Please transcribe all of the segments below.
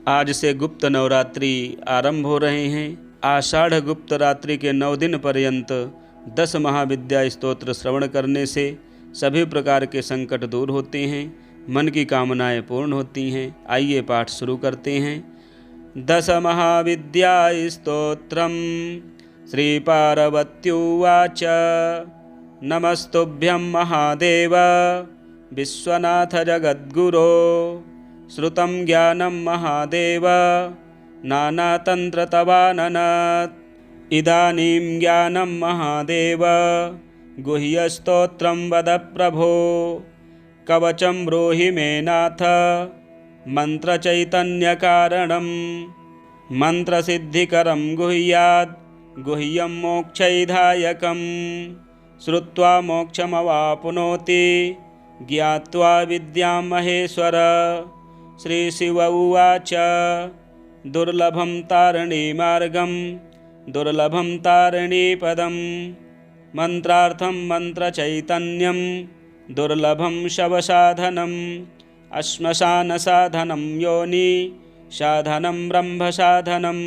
आज से गुप्त नवरात्रि आरंभ हो रहे हैं। आषाढ़ गुप्त रात्रि के 9 दिन पर्यंत 10 महाविद्या स्तोत्र श्रवण करने से सभी प्रकार के संकट दूर होते हैं, मन की कामनाएं पूर्ण होती हैं। आइए पाठ शुरू करते हैं। 10 महाविद्या स्तोत्रम। श्री पार्वत्युवाच नमस्तुभ्यं महादेव विश्वनाथ जगद्गुरो। श्रुतं ज्ञानं महादेव नानातन्त्रतवाननत्। इदानीं ज्ञानं महादेव गुह्यस्तोत्रं वद प्रभो। कवचं ब्रूहि मे नाथ मन्त्रचैतन्यकारणं। मन्त्रसिद्धिकरं गुह्याद् गुह्यं मोक्षैधायकं। श्रुत्वा मोक्षमवाप्नोति ज्ञात्वा विद्यां महेश्वर। श्रीशिव उवाच दुर्लभं तारिणीमार्गं दुर्लभं तारिणीपदं। मन्त्रार्थं मन्त्रचैतन्यं दुर्लभं शवसाधनम्। श्मशानसाधनं योनि साधनं ब्रह्मसाधनं।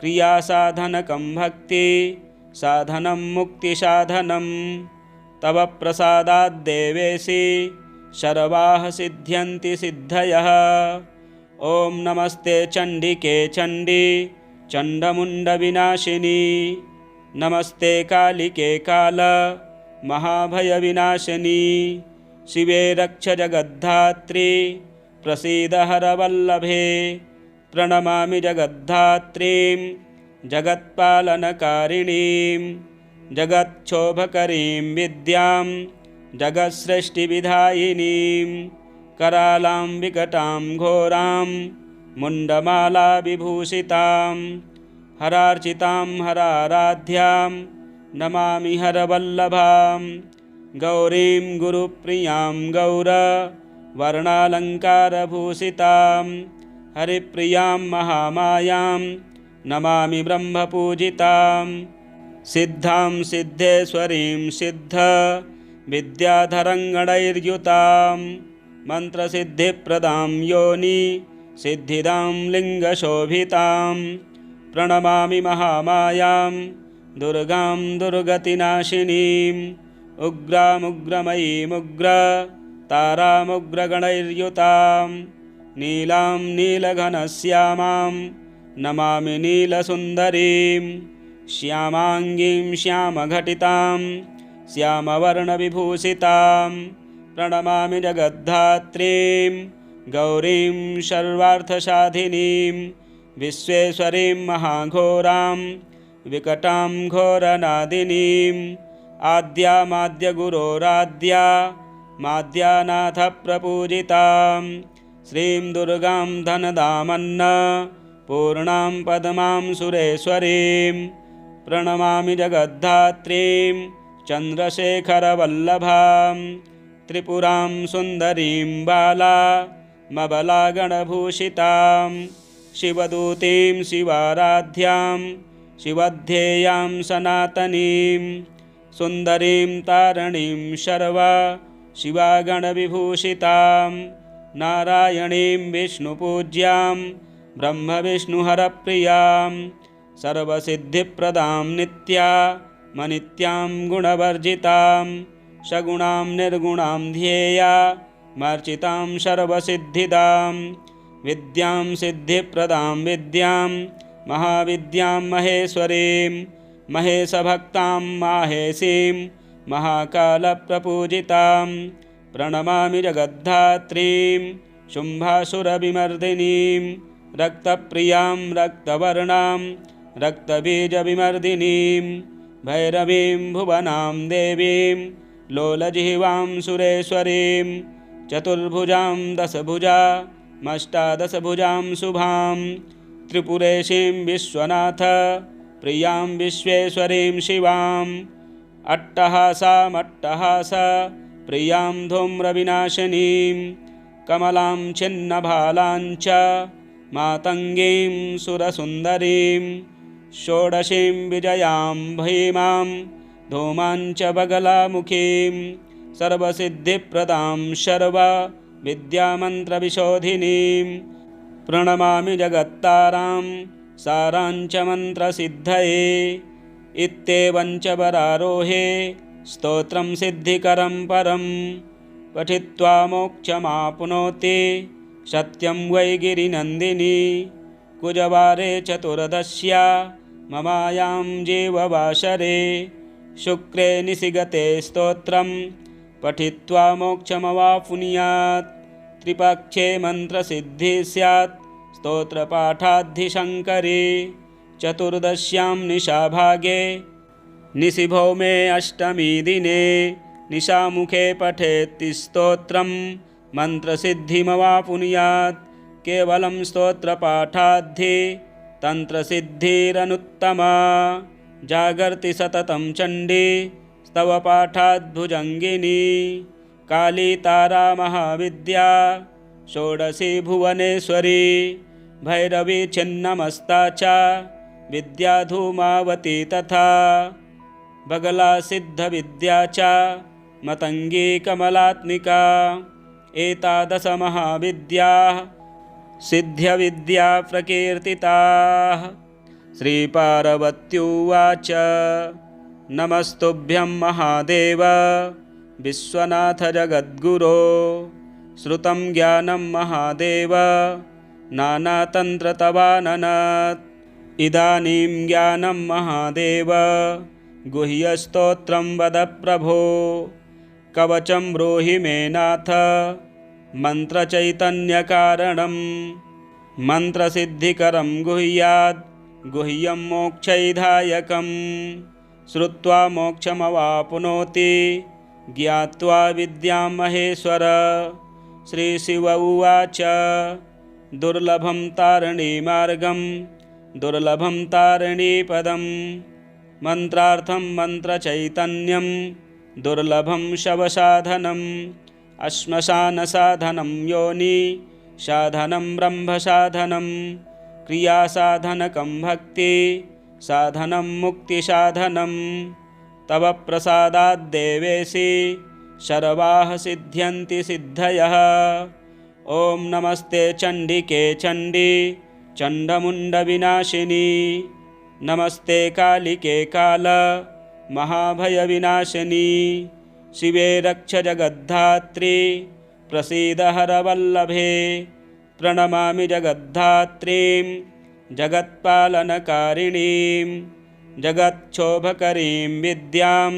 क्रियासाधनकं भक्ति साधनं मुक्तिसाधनं। तव प्रसादाद्देवेशि सर्वाः सिद्ध्यन्ति सिद्धयः। ॐ नमस्ते चण्डिके चण्डी चण्डमुण्डविनाशिनी। नमस्ते कालिके काल महाभयविनाशिनी। शिवे रक्ष जगद्धात्री प्रसीद हरवल्लभे। प्रणमामि जगद्धात्रीं जगत्पालनकारिणीं। जगच्छोभकरीं विद्यां जगत्सृष्टिविधायिनीं। करालां विकटां घोरां मुण्डमालाविभूषितां। हरार्चितां हराराध्यां नमामि हरवल्लभां। गौरीं गुरुप्रियां गौरवर्णालङ्कारभूषितां। हरिप्रियां महामायां नमामि ब्रह्मपूजितां। सिद्धां सिद्धेश्वरीं सिद्ध विद्याधरङ्गणैर्युतां। मन्त्रसिद्धिप्रदां योनि सिद्धिदां लिङ्गशोभितां। प्रणमामि महामायां दुर्गां दुर्गतिनाशिनीम्। उग्रामुग्रमयीमुग्र तारामुग्रगणैर्युतां। नीलां नीलघनश्यामां नमामि नीलसुन्दरीं। श्यामाङ्गीं श्यामघटितां श्यामवर्णविभूषितां। प्रणमामि जगद्धात्रीं गौरीं सर्वार्थसाधिनीं। विश्वेश्वरीं महाघोरां विकटां घोरनादिनीम्। आद्यामाद्यगुरोराद्या माद्यानाथप्रपूजितां। श्रीं दुर्गां धनदामन्न पूर्णां पद्मां सुरेश्वरीं। प्रणमामि जगद्धात्रीं चन्द्रशेखरवल्लभां। त्रिपुरां सुन्दरीं बालामबलागणभूषितां। शिवदूतीं शिवाराध्यां शिवध्येयां सनातनीं। सुन्दरीं तारिणीं शर्वा शिवागणविभूषितां। नारायणीं विष्णुपूज्यां ब्रह्मविष्णुहरप्रियां। सर्वसिद्धिप्रदां नित्यामनित्यां गुणवर्जितां। सगुणां निर्गुणां ध्येया मार्चितां सर्वसिद्धिदां। विद्यां सिद्धिप्रदां विद्यां महाविद्यां महेश्वरीं। महेशभक्तां माहेशीं महाकालप्रपूजितां। प्रणमामि जगद्धात्रीं शुम्भासुरविमर्दिनीं। रक्तप्रियां रक्तवर्णां रक्तबीजविमर्दिनीं। भैरवीं भुवनां देवीं लोलजिह्वां सुरेश्वरीं। चतुर्भुजां दशभुजामष्टादशभुजां शुभां। त्रिपुरेशीं विश्वनाथ प्रियां विश्वेश्वरीं शिवाम्। अट्टहासामट्टहास प्रियां धूम्रविनाशिनीं। कमलां छिन्नभालां च मातङ्गीं सुरसुन्दरीं। षोडशीं विजयां भीमां धूमां च बगलामुखीं। सर्वसिद्धिप्रदां सर्वविद्यामन्त्रविशोधिनीं। प्रणमामि जगत्तारां साराञ्च मन्त्रसिद्धये इत्येवञ्च वरारोहे स्तोत्रं सिद्धिकरं परं पठित्वा मोक्षमाप्नोति सत्यं वै गिरिनन्दिनी कुजवारे चतुर्दश्या ममायां जीववासरे शुक्रे निशिगते स्तोत्रं पठित्वा मोक्षमवाप्नुयात् त्रिपक्षे मन्त्रसिद्धिः स्यात् स्तोत्रपाठाद्धिशङ्करे चतुर्दश्यां निशाभागे निशिभौमे अष्टमी दिने निशामुखे पठेत्ति स्तोत्रं मन्त्रसिद्धिमवाप्नुयात् केवलं स्तोत्रपाठाद्धि तन्त्रसिद्धिरनुत्तमा जागर्ति सततं चण्डी स्तवपाठाद्भुजङ्गिनी काली तारा महाविद्या षोडशी भुवनेश्वरी भैरवी छिन्नमस्ता च विद्या धूमावती तथा बगला सिद्धविद्या च मतंगी कमलात्मिका एतादश महाविद्याः सिद्ध्यविद्या प्रकीर्तिताः। श्रीपार्वत्युवाच नमस्तुभ्यं महादेव विश्वनाथ जगद्गुरो श्रुतं ज्ञानं महादेव नानातन्त्रतवाननत् इदानीं ज्ञानं महादेव गुह्यस्तोत्रं वद प्रभो कवचं ब्रूहि मे नाथ मन्त्रचैतन्यकारणं मन्त्रसिद्धिकरं गुह्यात् गुह्यं मोक्षैधायकं श्रुत्वा मोक्षमवाप्नोति ज्ञात्वा विद्यां महेश्वर। श्रीशिव उवाच दुर्लभं तारिणीमार्गं दुर्लभं तारिणीपदं मन्त्रार्थं मन्त्रचैतन्यं दुर्लभं शवसाधनम् अश्मशानसाधनं योनि साधनं ब्रह्मसाधनं क्रियासाधनकं भक्ति साधनं मुक्तिसाधनं तव प्रसादाद्देवेशि सर्वाः सिद्ध्यन्ति सिद्धयः। ॐ नमस्ते चण्डिके चण्डी चण्डमुण्डविनाशिनी नमस्ते कालिके काल महाभयविनाशिनी शिवे रक्ष जगद्धात्री प्रसीद हरवल्लभे प्रणमामि जगद्धात्रीं जगत्पालनकारिणीं जगच्छोभकरीं विद्यां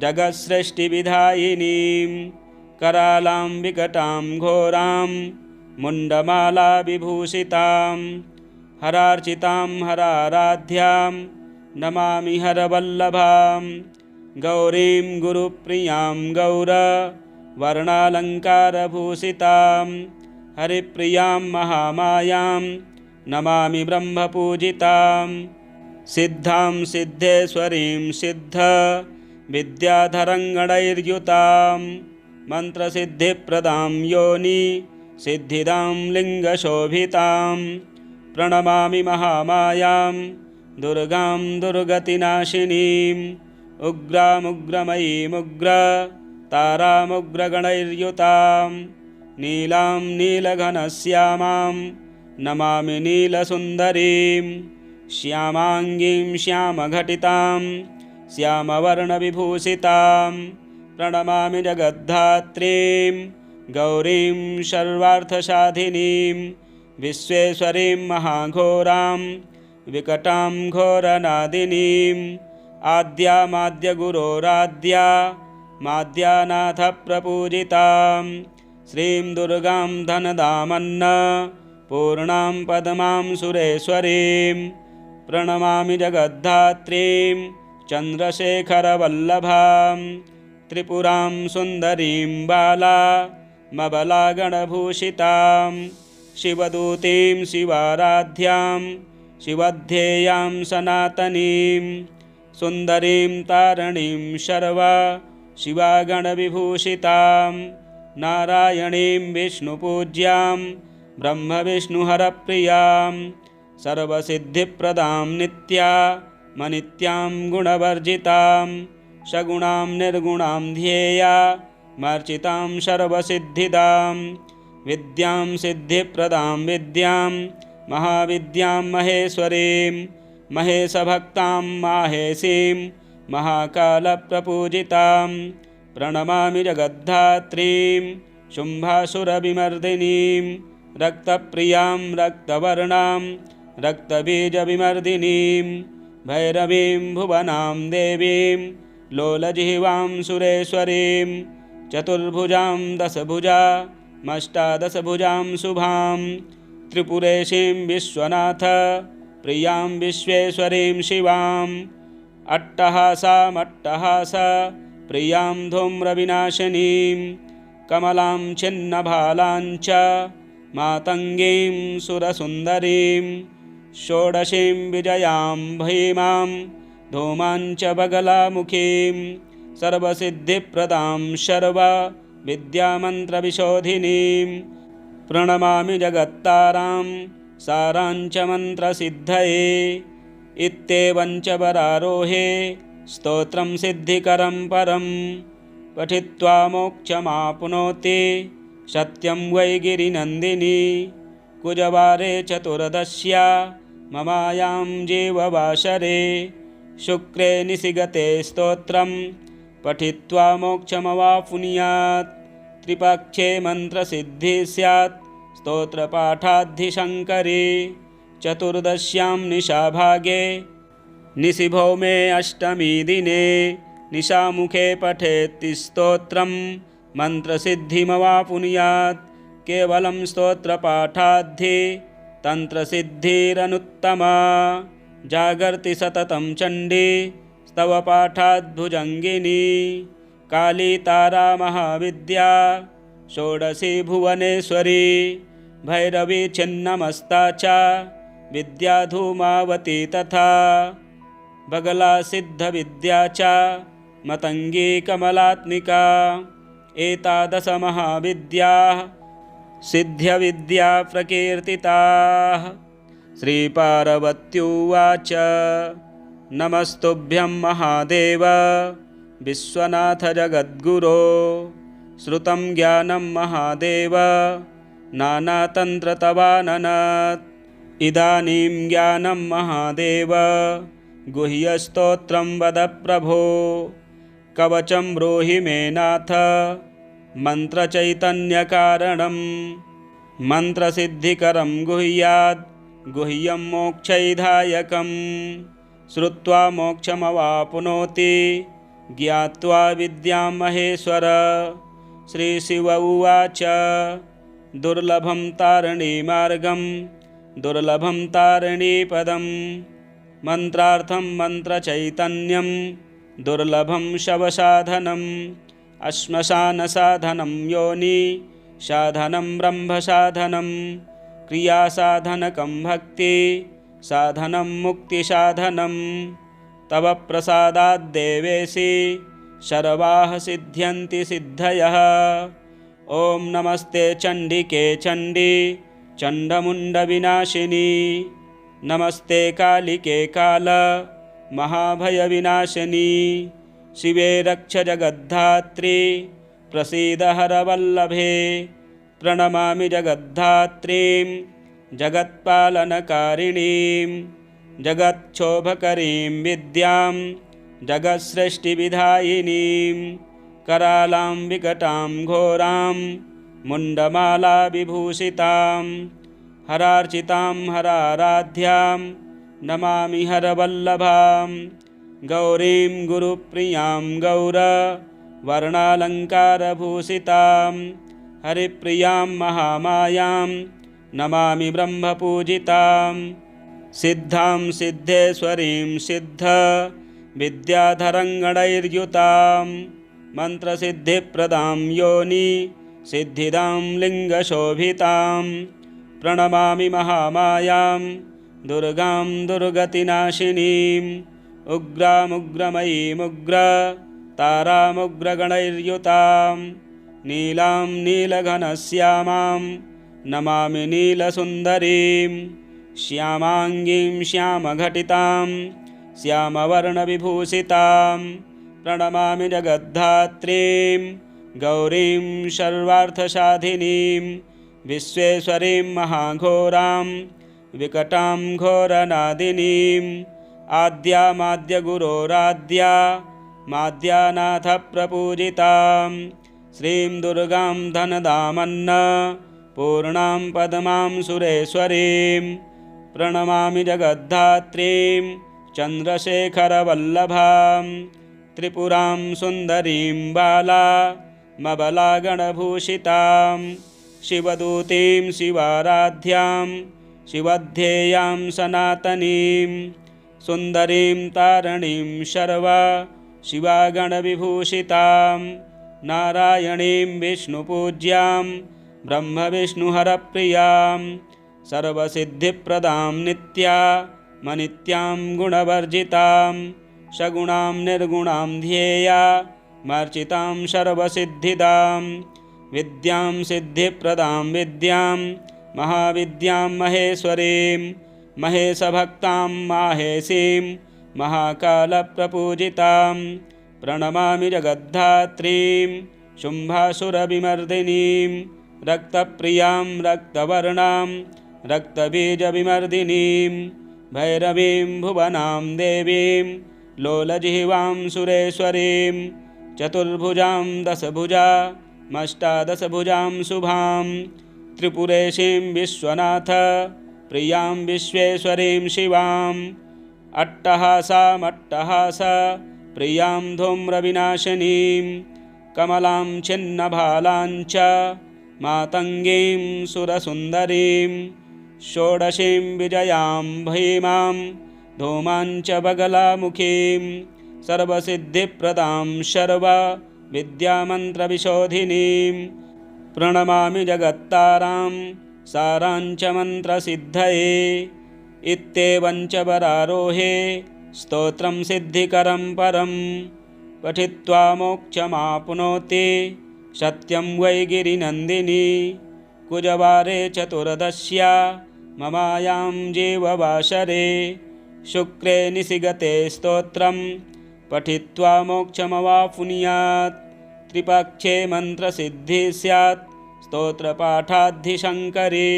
जगत्सृष्टिविधायिनीं करालां विकटां घोरां मुण्डमालाविभूषितां हरार्चितां हराराध्यां नमामि हरवल्लभां गौरीं गुरुप्रियां गौरवर्णालङ्कारभूषितां हरिप्रियां महामायां नमामि ब्रह्मपूजितां सिद्धां सिद्धेश्वरीं सिद्ध विद्याधरङ्गणैर्युतां मन्त्रसिद्धिप्रदां योनि सिद्धिदां लिङ्गशोभितां प्रणमामि महामायां दुर्गां दुर्गतिनाशिनीं उग्रामुग्रमयीमुग्र तारामुग्रगणैर्युतां नीलां नीलघनश्यामां नमामि नीलसुन्दरीं श्यामाङ्गीं श्यामघटितां श्यामवर्णविभूषितां प्रणमामि जगद्धात्रीं गौरीं सर्वार्थसाधिनीं विश्वेश्वरीं महाघोरां विकटां घोरनादिनीं आद्यामाद्यगुरोराद्या माद्यानाथप्रपूजितां श्रीं दुर्गां धनदामन्न पूर्णां पद्मां सुरेश्वरीं प्रणमामि जगद्धात्रीं चन्द्रशेखरवल्लभां त्रिपुरां सुन्दरीं बालामबलागणभूषितां शिवदूतीं शिवाराध्यां शिवध्येयां सनातनीं सुन्दरीं तारिणीं शर्वा शिवागणविभूषितां नारायणीं विष्णुपूज्यां ब्रह्मविष्णुहरप्रियां सर्वसिद्धिप्रदां नित्यामनित्यां गुणवर्जितां सगुणां निर्गुणां ध्येया मार्चितां सर्वसिद्धिदां विद्यां सिद्धिप्रदां विद्यां महाविद्यां महेश्वरीं महेशभक्तां माहेशीं महाकालप्रपूजितां प्रणमामि जगद्धात्रीं शुम्भासुरविमर्दिनीं रक्तप्रियां रक्तवर्णां रक्तबीजविमर्दिनीं भैरवीं भुवनां देवीं लोलजिह्वां सुरेश्वरीं चतुर्भुजां दशभुजामष्टादशभुजां शुभां त्रिपुरेशीं विश्वनाथ प्रियां विश्वेश्वरीं शिवाम् अट्टहासामट्टहास प्रियां धूम्रविनाशिनीं कमलां छिन्नभालां च मातङ्गीं सुरसुन्दरीं षोडशीं विजयां भीमां धूमां च बगलामुखीं सर्वसिद्धिप्रदां सर्वविद्यामन्त्रविशोधिनीं प्रणमामि जगत्तारां सारां च मन्त्रसिद्धये इत्येवं च वरारोहे स्तोत्रं सिद्धिकरं परं पठित्वा मोक्षमाप्नोति सत्यं वै गिरिनन्दिनी कुजवारे चतुर्दश्या ममायां जीववासरे शुक्रे निशिगते स्तोत्रं पठित्वा मोक्षमवाप्नुयात् त्रिपक्षे मन्त्रसिद्धिः स्यात् स्तोत्रपाठाद्धिशङ्करे चतुर्दश्यां निशाभागे निशिभौमे अष्टमी दिने निशामुखे पठेत् स्तोत्रं मन्त्रसिद्धिमवाप्नुयात् केवलं स्तोत्रपाठाद्धि तन्त्रसिद्धिरनुत्तमा जागर्ति सततं चण्डी स्तवपाठाद्भुजङ्गिनी काली तारा महाविद्या षोडशी भुवनेश्वरी भैरवी छिन्नमस्ता च विद्या धूमावती तथा बगला सिद्धविद्या च मतंगी कमलात्मिका एतादश महाविद्याः सिद्ध्यविद्या प्रकीर्तिताः। श्रीपार्वत्युवाच नमस्तुभ्यं महादेव विश्वनाथ जगद्गुरो श्रुतं ज्ञानं महादेव नानातन्त्रतवाननात् इदानीं ज्ञानं महादेव गुह्यस्तोत्रं वद प्रभो कवचं ब्रूहि मे नाथ मन्त्रचैतन्यकारणं मन्त्रसिद्धिकरं गुह्याद् गुह्यं मोक्षैधायकं श्रुत्वा मोक्षमवाप्नोति ज्ञात्वा विद्यां महेश्वर। श्रीशिव उवाच दुर्लभं तारिणीमार्गं दुर्लभं तारिणीपदं मन्त्रार्थं मन्त्रचैतन्यं दुर्लभं शवसाधनम् अश्मशानसाधनं योनि साधनं ब्रह्मसाधनं क्रियासाधनकं भक्ति साधनं मुक्तिसाधनं तव प्रसादाद्देवेशि सर्वाः सिद्ध्यन्ति सिद्धयः। ॐ नमस्ते चण्डिके चण्डी चण्डमुण्डविनाशिनी नमस्ते कालिके काल महाभयविनाशिनी शिवे रक्ष जगद्धात्री प्रसीद हरवल्लभे प्रणमामि जगद्धात्रीं जगत्पालनकारिणीं जगच्छोभकरीं विद्यां जगत्सृष्टिविधायिनीं करालां विकटां घोरां मुण्डमालाविभूषितां हरार्चितां हराराध्यां नमामि हरवल्लभां गौरीं गुरुप्रियां गौरवर्णालङ्कारभूषितां हरिप्रियां महामायां नमामि ब्रह्मपूजितां सिद्धां सिद्धेश्वरीं सिद्ध विद्याधरङ्गणैर्युतां मन्त्रसिद्धिप्रदां योनि सिद्धिदां लिङ्गशोभितां प्रणमामि महामायां दुर्गां दुर्गतिनाशिनीम् उग्रामुग्रमयीमुग्र तारामुग्रगणैर्युतां नीलां नीलघनश्यामां नमामि नीलसुन्दरीं श्यामाङ्गीं श्यामघटितां श्यामवर्णविभूषितां प्रणमामि जगद्धात्रीं गौरीं सर्वार्थसाधिनीं विश्वेश्वरीं महाघोरां विकटां घोरनादिनीम् आद्यामाद्यगुरोराद्या माद्यानाथप्रपूजितां श्रीं दुर्गां धनदामन्न पूर्णां पद्मां सुरेश्वरीं प्रणमामि जगद्धात्रीं चन्द्रशेखरवल्लभां त्रिपुरां सुन्दरीं बालामबलागणभूषितां शिवदूतीं शिवाराध्यां शिवध्येयां सनातनीं सुन्दरीं तारिणीं शर्वा शिवागणविभूषितां नारायणीं विष्णुपूज्यां ब्रह्मविष्णुहरप्रियां सर्वसिद्धिप्रदां नित्यामनित्यां गुणवर्जितां सगुणां निर्गुणां ध्येया मर्चितां सर्वसिद्धिदां विद्यां सिद्धिप्रदां विद्यां महाविद्यां महेश्वरीं महेशभक्तां माहेशीं महाकालप्रपूजितां प्रणमामि जगद्धात्रीं शुम्भासुरविमर्दिनीं रक्तप्रियां रक्तवर्णां रक्तबीजविमर्दिनीं भैरवीं भुवनां देवीं लोलजिह्वां सुरेश्वरीं चतुर्भुजां दशभुजामष्टादशभुजां शुभां त्रिपुरेशीं विश्वनाथ प्रियां विश्वेश्वरीं शिवाम् अट्टहासामट्टहास प्रियां धूम्रविनाशिनीं कमलां छिन्नभालां च मातङ्गीं सुरसुन्दरीं षोडशीं विजयां भीमां धूमां च बगलामुखीं सर्वसिद्धिप्रदां सर्वविद्यामन्त्रविशोधिनीं प्रणमामि जगत्तारां सारां च मन्त्रसिद्धये इत्येवं च वरारोहे स्तोत्रं सिद्धिकरं परं पठित्वा मोक्षमाप्नोति सत्यं वै गिरिनन्दिनी कुजवारे चतुर्दश्या ममायां जीववासरे शुक्रे निशिगते स्तोत्रं पठित्वा मोक्षमवाप्नुयात् त्रिपक्षे मन्त्रसिद्धिः स्यात् स्तोत्रपाठाद्धिशङ्करे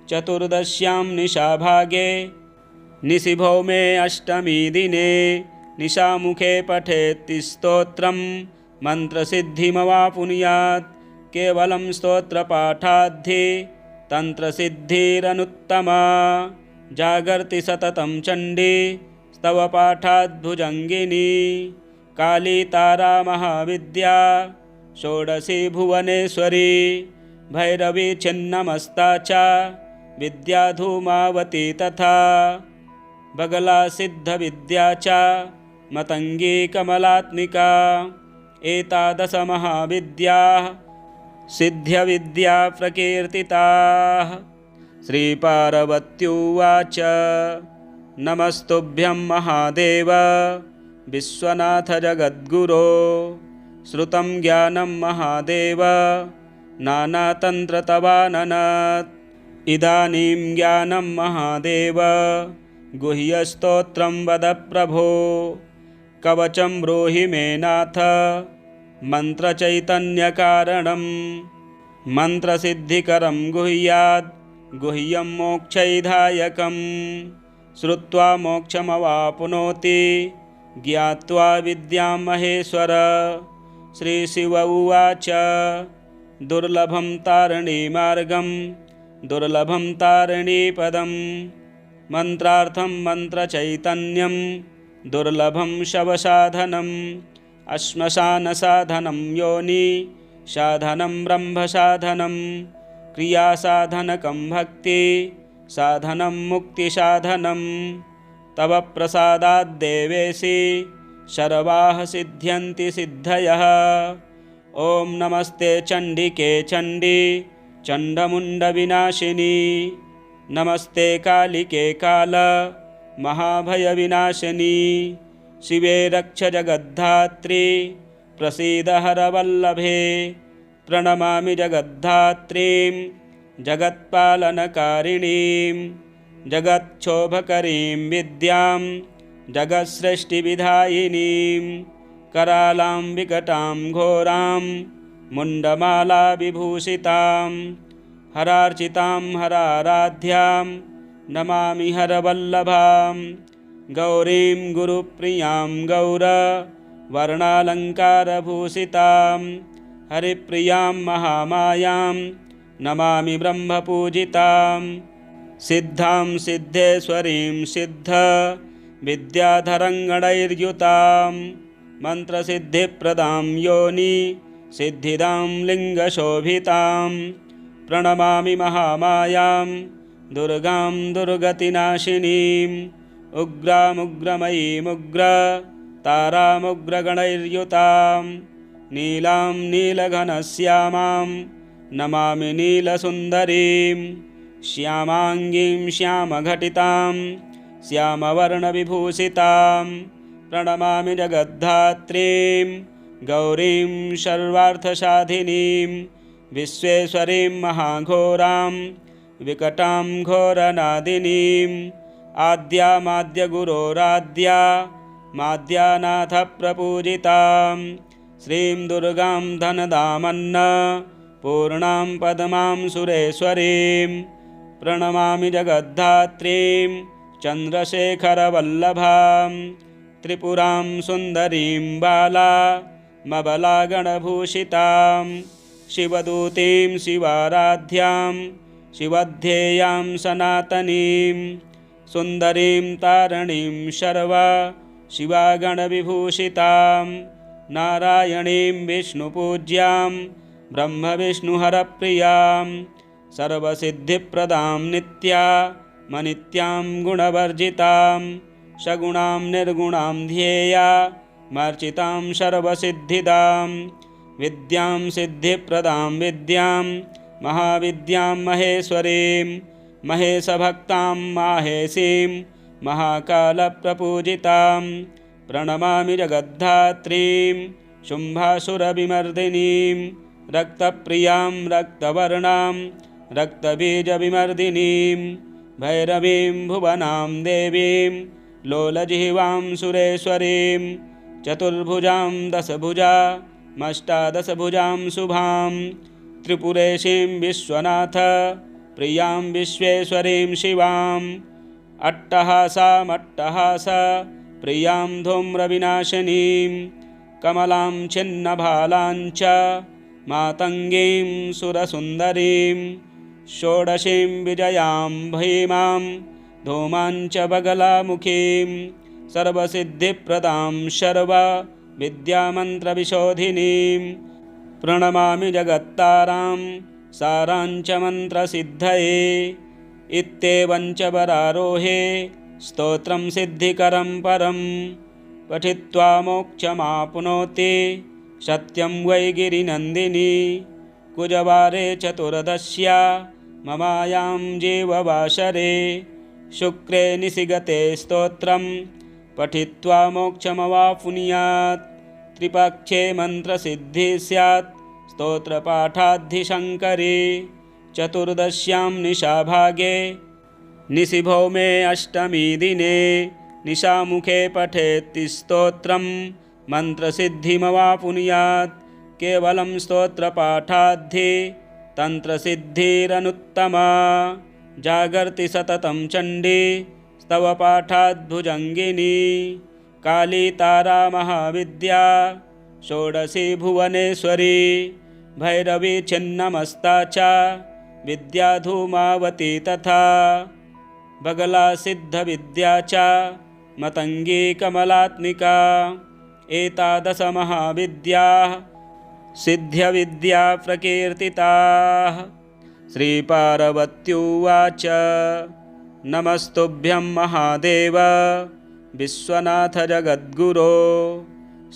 चतुर्दश्यां निशाभागे निशिभौमे अष्टमी दिने निशामुखे पठेत् स्तोत्रं मन्त्रसिद्धिमवाप्नुयात् केवलं स्तोत्रपाठाद्धि तन्त्रसिद्धिरनुत्तमा जागर्ति सततं चण्डी स्तवपाठाद्भुजङ्गिनी काली तारा महाविद्या षोडशी भुवनेश्वरी भैरवी छिन्नमस्ता च विद्या धूमावती तथा बगला सिद्धविद्या च मतंगी कमलात्मिका एतादश महाविद्याः सिद्ध्यविद्या प्रकीर्तिताः। श्रीपार्वत्युवाच नमस्तुभ्यं महादेव विश्वनाथ जगद्गुरो श्रुतं ज्ञानं महादेव नानातन्त्रतवाननात् इदानीं ज्ञानं महादेव गुह्यस्तोत्रं वद प्रभो कवचं ब्रूहि मे नाथ मन्त्रचैतन्यकारणं मन्त्रसिद्धिकरं गुह्याद् गुह्यं मोक्षैधायकं श्रुत्वा मोक्षमवाप्नोति ज्ञात्वा विद्यां महेश्वर। श्रीशिव उवाच दुर्लभं तारिणीमार्गं दुर्लभं तारिणीपदं मन्त्रार्थं मन्त्रचैतन्यं दुर्लभं शवसाधनम् अश्मशानसाधनं योनि साधनं ब्रह्मसाधनं क्रियासाधनकं भक्ति साधनं मुक्तिसाधनं तव प्रसादाद्देवेशि सर्वाः सिद्ध्यन्ति सिद्धयः। ॐ नमस्ते चण्डिके चण्डी चण्डमुण्डविनाशिनी नमस्ते कालिके काल महाभयविनाशिनी शिवे रक्ष जगद्धात्री प्रसीद हरवल्लभे प्रणमामि जगद्धात्रीं जगत्पालनकारिणीं जगच्छोभकरीं विद्यां जगत्सृष्टिविधायिनीं करालां विकटां घोरां मुण्डमाला विभूषितां हरार्चितां हराराध्यां नमामि हरवल्लभां गौरीं गुरुप्रियां गौरवर्णालङ्कारभूषितां हरिप्रियां महामायां नमामि ब्रह्मपूजितां सिद्धां सिद्धेश्वरीं सिद्धविद्याधरङ्गणैर्युतां मन्त्रसिद्धिप्रदां योनि सिद्धिदां लिङ्गशोभितां प्रणमामि महामायां दुर्गां दुर्गतिनाशिनीम् उग्रामुग्रमयीमुग्रतारामुग्रगणैर्युतां नीलां नीलघनश्यामां नमामि नीलसुन्दरीं श्यामाङ्गीं श्यामघटितां श्यामवर्णविभूषितां प्रणमामि जगद्धात्रीं गौरीं सर्वार्थसाधिनीं विश्वेश्वरीं महाघोरां विकटां घोरनादिनीम् आद्यामाद्यगुरोराद्या माद्यानाथप्रपूजितां श्रीं दुर्गां धनदामन्न पूर्णां पद्मां सुरेश्वरीं प्रणमामि जगद्धात्रीं चन्द्रशेखरवल्लभां त्रिपुरां सुन्दरीं बालामबलागणभूषितां शिवदूतीं शिवाराध्यां शिवध्येयां सनातनीं सुन्दरीं तारणीं शर्वा शिवागणविभूषितां नारायणीं विष्णुपूज्यां ब्रह्मविष्णुहरप्रियां सर्वसिद्धिप्रदां नित्यामनित्यां गुणवर्जितां सगुणां निर्गुणां ध्येयामर्चितां सर्वसिद्धिदां विद्यां सिद्धिप्रदां विद्यां महाविद्यां महेश्वरीं महेशभक्तां माहेशीं महाकालप्रपूजितां प्रणमामि जगद्धात्रीं शुम्भासुरविमर्दिनीं रक्तप्रियां रक्तवर्णां रक्तबीजविमर्दिनीं भैरवीं भुवनां देवीं लोलजिह्वां सुरेश्वरीं चतुर्भुजां दशभुजामष्टादशभुजां शुभां त्रिपुरेशीं विश्वनाथ प्रियां विश्वेश्वरीं शिवाम् अट्टहासामट्टहास प्रियां धूम्रविनाशिनीं कमलां छिन्नभालां च मातङ्गीं सुरसुन्दरीं षोडशीं विजयां भीमां धूमां च बगलामुखीं सर्वसिद्धिप्रदां सर्वविद्यामन्त्रविशोधिनीं प्रणमामि जगत्तारां साराञ्च मन्त्रसिद्धये इत्येवं च वरारोहे स्तोत्रं सिद्धिकरं परं पठित्वा मोक्षमाप्नोति सत्यं वै गिरिनन्दिनी कुजवारे चतुर्दश्या ममायां जीववासरे शुक्रे निशिगते स्तोत्रं पठित्वा मोक्षमवाप्नुयात् त्रिपक्षे मन्त्रसिद्धिः स्यात् स्तोत्रपाठाद्धिशङ्करे चतुर्दश्यां निशाभागे निशिभौमे अष्टमी दिने निशामुखे पठेत् स्तोत्रं मन्त्रसिद्धिमवाप्नुयात् केवलं स्तोत्रपाठाद्धि तन्त्रसिद्धिरनुत्तमा जागर्ति सततं चण्डी स्तवपाठाद्भुजङ्गिनी काली तारा महाविद्या षोडशी भुवनेश्वरी भैरवी छिन्नमस्ता च विद्या धूमावती तथा बगला सिद्धविद्या च मतंगी कमलात्मिका एतादश महाविद्याः सिद्ध्यविद्या प्रकीर्तिताः। श्रीपार्वत्युवाच नमस्तुभ्यं महादेव विश्वनाथ जगद्गुरो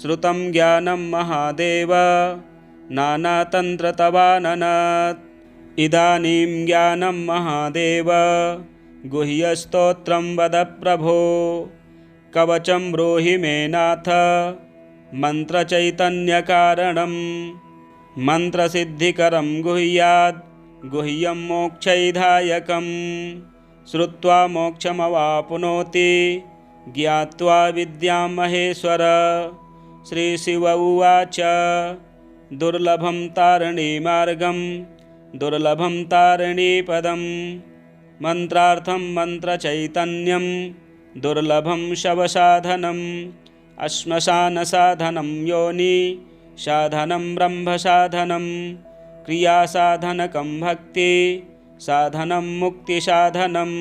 श्रुतं ज्ञानं महादेव नानातन्त्रतवाननत् इदानीं ज्ञानं महादेव गुह्यस्तोत्रं वद प्रभो कवचं ब्रूहि मे नाथ मन्त्रचैतन्यकारणं मन्त्रसिद्धिकरं गुह्यात् गुह्यं मोक्षैधायकं श्रुत्वा मोक्षमवाप्नोति ज्ञात्वा विद्यां महेश्वर। श्रीशिव उवाच दुर्लभं तारिणीमार्गं दुर्लभं तारिणीपदं मन्त्रार्थं मन्त्रचैतन्यं दुर्लभं शवसाधनम् अश्मशानसाधनं योनि साधनं ब्रह्मसाधनं क्रियासाधनकं भक्ति साधनं मुक्तिसाधनं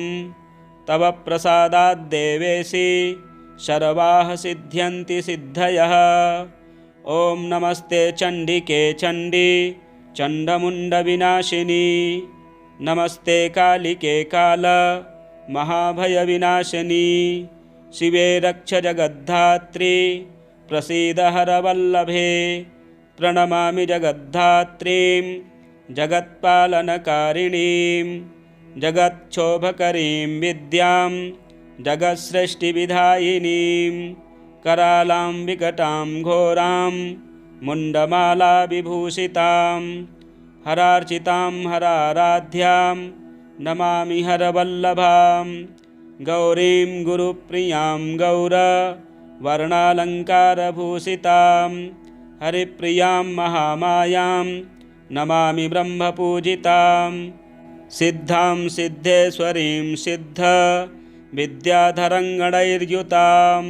तव प्रसादाद्देवेशि सर्वाः सिद्ध्यन्ति सिद्धयः। ॐ नमस्ते चण्डिके चण्डी चण्डमुण्डविनाशिनी नमस्ते कालिके काल महाभयविनाशिनी शिवे रक्ष जगद्धात्री प्रसीद हरवल्लभे प्रणमामि जगद्धात्रीं जगत्पालनकारिणीं जगच्छोभकरीं विद्यां जगत्सृष्टिविधायिनीं करालां विकटां घोरां मुण्डमालाविभूषितां हरार्चितां हराराध्यां नमामि हरवल्लभां गौरीं गुरुप्रियां गौरवर्णालङ्कारभूषितां हरिप्रियां महामायां नमामि ब्रह्मपूजितां सिद्धां सिद्धेश्वरीं सिद्ध विद्याधरङ्गणैर्युतां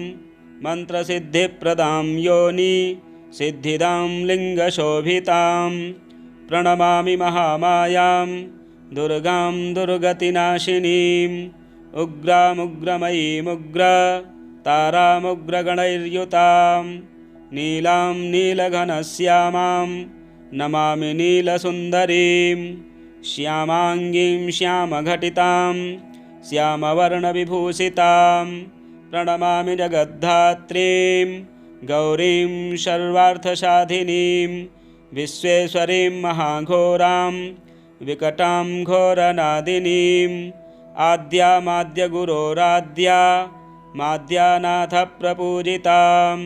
मन्त्रसिद्धिप्रदां योनि सिद्धिदां लिङ्गशोभितां प्रणमामि महामायां दुर्गां दुर्गतिनाशिनीम् उग्रामुग्रमयीमुग्र तारामुग्रगणैर्युतां नीलां नीलघनश्यामां नमामि नीलसुन्दरीं श्यामाङ्गीं श्यामघटितां श्यामवर्णविभूषितां प्रणमामि जगद्धात्रीं गौरीं सर्वार्थसाधिनीं विश्वेश्वरीं महाघोरां विकटां घोरनादिनीं आद्यामाद्यगुरोराद्या माद्यानाथप्रपूजितां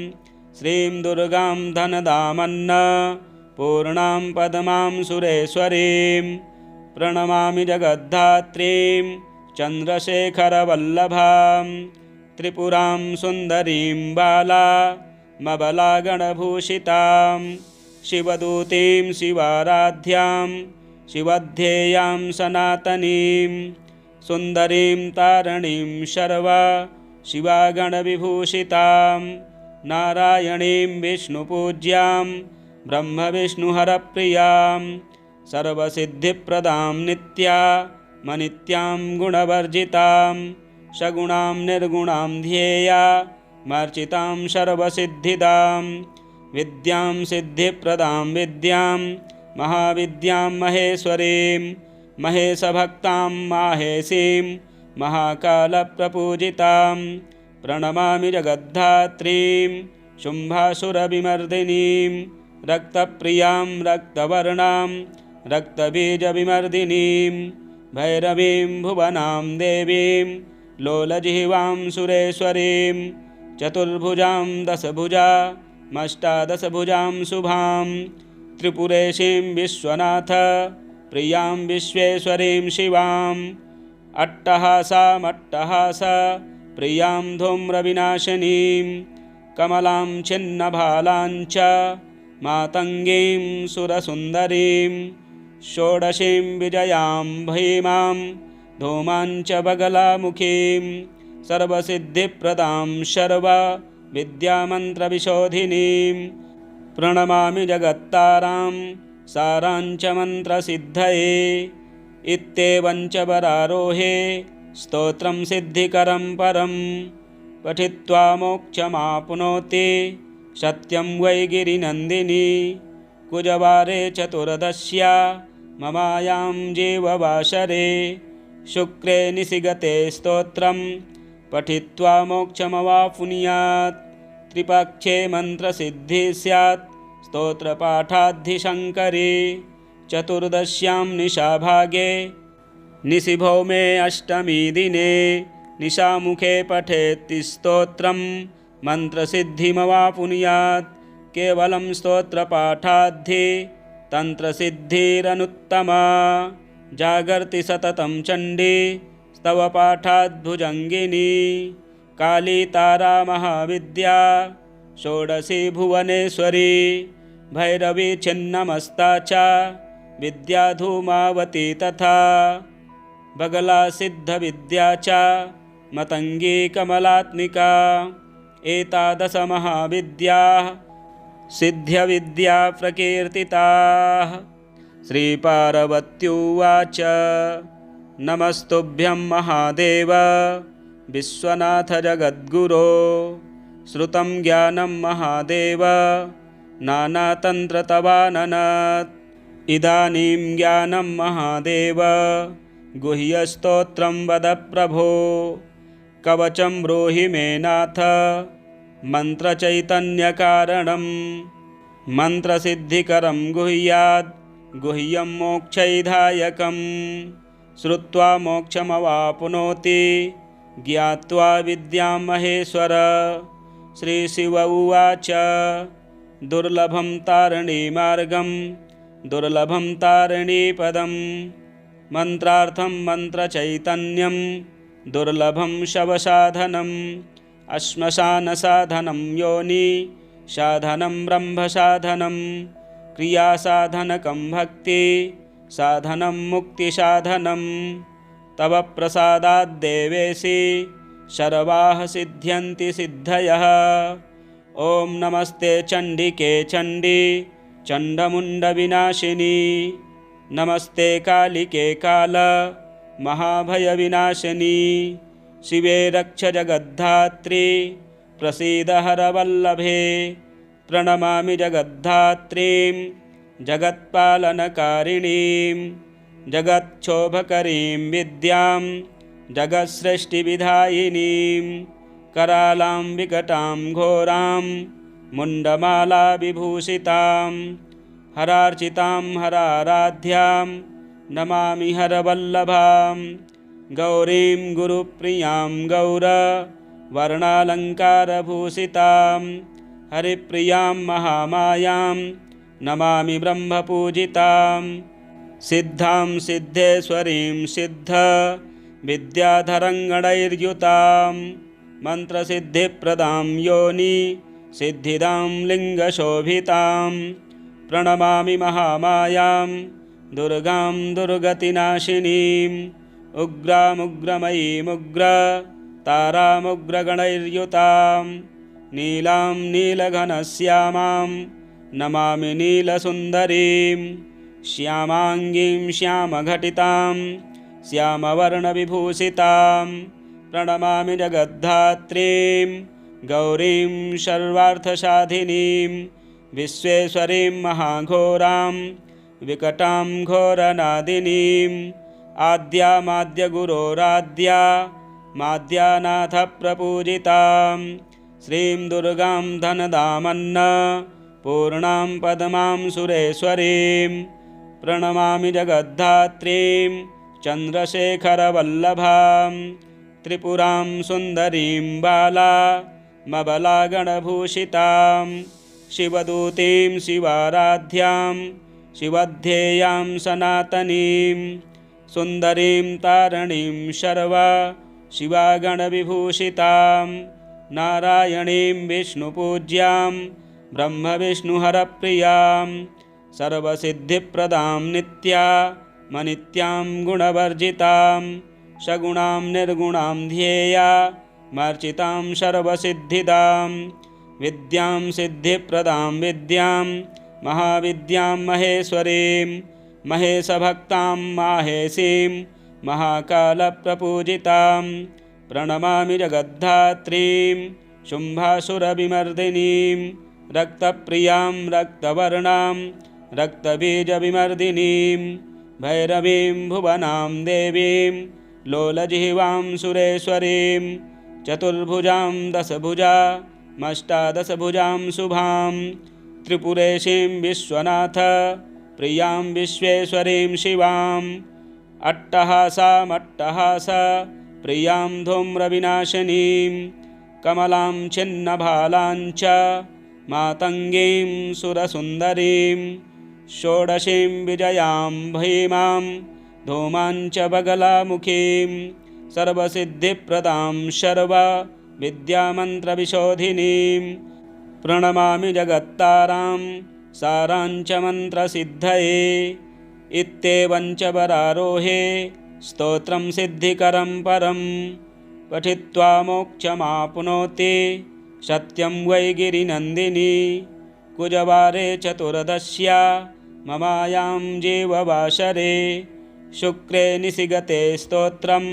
श्रीं दुर्गां धनदामन्न पूर्णां पद्मां सुरेश्वरीं प्रणमामि जगद्धात्रीं चन्द्रशेखरवल्लभां त्रिपुरां सुन्दरीं बालामबलागणभूषितां शिवदूतीं शिवाराध्यां शिवध्येयां सनातनीं सुन्दरीं तारिणीं शर्वा शिवागणविभूषितां नारायणीं विष्णुपूज्यां ब्रह्मविष्णुहरप्रियां सर्वसिद्धिप्रदां नित्यामनित्यां गुणवर्जितां सगुणां निर्गुणां ध्येया मार्चितां सर्वसिद्धिदां विद्यां सिद्धिप्रदां विद्यां महाविद्यां महेश्वरीं महेशभक्तां माहेशीं महाकालप्रपूजितां प्रणमामि जगद्धात्रीं शुम्भासुरविमर्दिनीं रक्तप्रियां रक्तवर्णां रक्तबीजविमर्दिनीं भैरवीं भुवनां देवीं लोलजिह्वां सुरेश्वरीं चतुर्भुजां दशभुजामष्टादशभुजां शुभां त्रिपुरेशीं विश्वनाथ प्रियां विश्वेश्वरीं शिवां अट्टहासामट्टहास प्रियां धूम्रविनाशिनीं कमलां छिन्नभालां च मातङ्गीं सुरसुन्दरीं षोडशीं विजयां भीमां धूमां च बगलामुखीं सर्वसिद्धिप्रदां सर्वविद्यामन्त्रविशोधिनीं प्रणमामि जगत्तारां सारां च मन्त्रसिद्धये इत्येवं च वरारोहे स्तोत्रं सिद्धिकरं परं पठित्वा मोक्षमाप्नोति सत्यं वै गिरिनन्दिनी कुजवारे चतुर्दश्या ममायां जीववासरे शुक्रे निशिगते स्तोत्रं पठित्वा मोक्षमवाप्नुयात् त्रिपक्षे मन्त्रसिद्धिः स्यात् स्तोत्रपाठाद्धिशङ्करे चतुर्दश्यां निशाभागे निशिभौमे अष्टमी दिने निशामुखे पठेत् स्तोत्रं मन्त्रसिद्धिमवाप्नुयात् केवलं स्तोत्रपाठाद्धि तन्त्रसिद्धिरनुत्तमा जागर्ति सततं चण्डी स्तवपाठाद्भुजङ्गिनी काली तारा महाविद्या षोडशी भुवनेश्वरी भैरवी छिन्नमस्ता च विद्या धूमावती तथा बगला सिद्धविद्या च मतंगी कमलात्मिका एतादश महाविद्याः सिद्ध्यविद्या प्रकीर्तिताः। श्रीपार्वत्युवाच नमस्तुभ्यं महादेव विश्वनाथ जगद्गुरो श्रुतं ज्ञानं महादेव नानातन्त्रतवाननत् इदानीं ज्ञानं महादेव गुह्यस्तोत्रं वद प्रभो कवचं ब्रूहि मे नाथ मन्त्रचैतन्यकारणं मन्त्रसिद्धिकरं गुह्याद् गुह्यं मोक्षैधायकं श्रुत्वा मोक्षमवाप्नोति ज्ञात्वा विद्यां महेश्वर। श्रीशिव उवाच दुर्लभं तारिणीमार्गं दुर्लभं तारिणीपदं मन्त्रार्थं मन्त्रचैतन्यं दुर्लभं शवसाधनम् अश्मशानसाधनं योनि साधनं ब्रह्मसाधनं क्रियासाधनकं भक्ति साधनं मुक्तिसाधनं तव प्रसादाद्देवेशि सर्वाः सिद्ध्यन्ति सिद्धयः। ॐ नमस्ते चण्डिके चण्डी चण्डमुण्डविनाशिनी नमस्ते कालिके काल महाभयविनाशिनी शिवे रक्ष जगद्धात्री प्रसीद हरवल्लभे प्रणमामि जगद्धात्रीं जगत्पालनकारिणीं जगच्छोभकरीं विद्यां जगत्सृष्टिविधायिनीं करालां विकटां घोरां मुण्डमालाविभूषितां हरार्चितां हराराध्यां नमामि हरवल्लभां गौरीं गुरुप्रियां गौरवर्णालङ्कारभूषितां हरिप्रियां महामायां नमामि ब्रह्मपूजितां सिद्धां सिद्धेश्वरीं सिद्ध विद्याधरङ्गणैर्युतां मन्त्रसिद्धिप्रदां योनि सिद्धिदां लिङ्गशोभितां प्रणमामि महामायां दुर्गां दुर्गतिनाशिनीम् उग्रामुग्रमयीमुग्र तारामुग्रगणैर्युतां नीलां नीलघनश्यामां नमामि नीलसुन्दरीं श्यामाङ्गीं श्यामघटितां श्यामवर्णविभूषितां प्रणमामि जगद्धात्रीं गौरीं सर्वार्थसाधिनीं विश्वेश्वरीं महाघोरां विकटां घोरनादिनीं आद्यामाद्यगुरोराद्या माद्यानाथप्रपूजितां श्रीं दुर्गां धनदामन्न पूर्णां पद्मां सुरेश्वरीं प्रणमामि जगद्धात्रीं चन्द्रशेखरवल्लभां त्रिपुरां सुन्दरीं बालामबलागणभूषितां शिवदूतीं शिवाराध्यां शिवध्येयां सनातनीं सुन्दरीं तारिणीं शर्वा शिवागणविभूषितां नारायणीं विष्णुपूज्यां ब्रह्मविष्णुहरप्रियां सर्वसिद्धिप्रदां नित्यामनित्यां गुणवर्जितां सगुणां निर्गुणां ध्येया मर्चितां सर्वसिद्धिदां विद्यां सिद्धिप्रदां विद्यां महाविद्यां महेश्वरीं महेशभक्तां माहेशीं महाकालप्रपूजितां प्रणमामि जगद्धात्रीं शुम्भासुरविमर्दिनीं रक्तप्रियां रक्तवर्णां रक्तबीजविमर्दिनीं भैरवीं भुवनां देवीं लोलजिह्वां सुरेश्वरीं चतुर्भुजां दशभुजामष्टादशभुजां शुभां त्रिपुरेशीं विश्वनाथ प्रियां विश्वेश्वरीं शिवां अट्टहासामट्टहास प्रियां धूम्रविनाशिनीं कमलां छिन्नभालां च मातङ्गीं सुरसुन्दरीं षोडशीं विजयां भीमां धूमां च बगलामुखीं सर्वसिद्धिप्रदां सर्वविद्यामन्त्रविशोधिनीं प्रणमामि जगत्तारां सारां च मन्त्रसिद्धये इत्येवं च वरारोहे स्तोत्रं सिद्धिकरं परं पठित्वा मोक्षमाप्नोति सत्यं वै गिरिनन्दिनी कुजवारे चतुर्दश्या ममायां जीववासरे शुक्रे निशिगते स्तोत्रं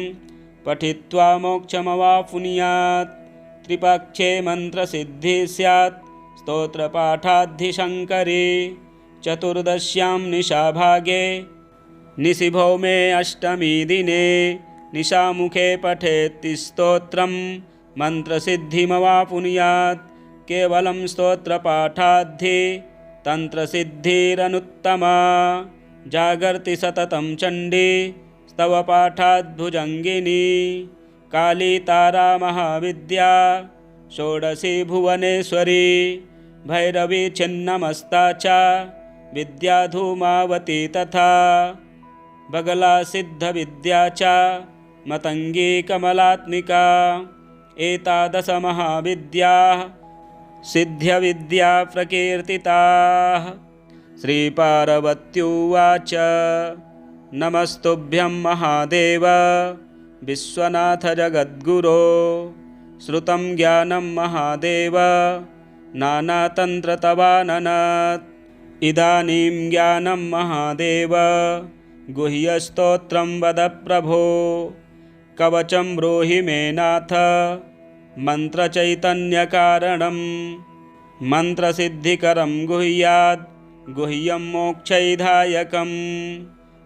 पठित्वा मोक्षमवाप्नुयात् त्रिपक्षे मन्त्रसिद्धिः स्यात् स्तोत्रपाठाद्धिशङ्करे चतुर्दश्यां निशाभागे निशिभौमे अष्टमी दिने निशामुखे पठेत् स्तोत्रं मन्त्रसिद्धिमवाप्नुयात् केवलं स्तोत्रपाठाद्धि तन्त्रसिद्धिरनुत्तमा जागर्ति सततं चण्डी स्तवपाठाद्भुजङ्गिनी काली तारा महाविद्या षोडशी भुवनेश्वरी भैरवी छिन्नमस्ता च विद्या धूमावती तथा बगला सिद्धविद्या च मतंगी कमलात्मिका एतादश महाविद्याः सिद्ध्यविद्या प्रकीर्तिताः। श्रीपार्वत्युवाच नमस्तुभ्यं महादेव विश्वनाथ जगद्गुरो श्रुतं ज्ञानं महादेव नानातन्त्रतवाननात् इदानीं ज्ञानं महादेव गुह्यस्तोत्रं वद प्रभो कवचं ब्रूहि मे नाथ मन्त्रचैतन्यकारणं मन्त्रसिद्धिकरं गुह्याद् गुह्यं मोक्षैधायकं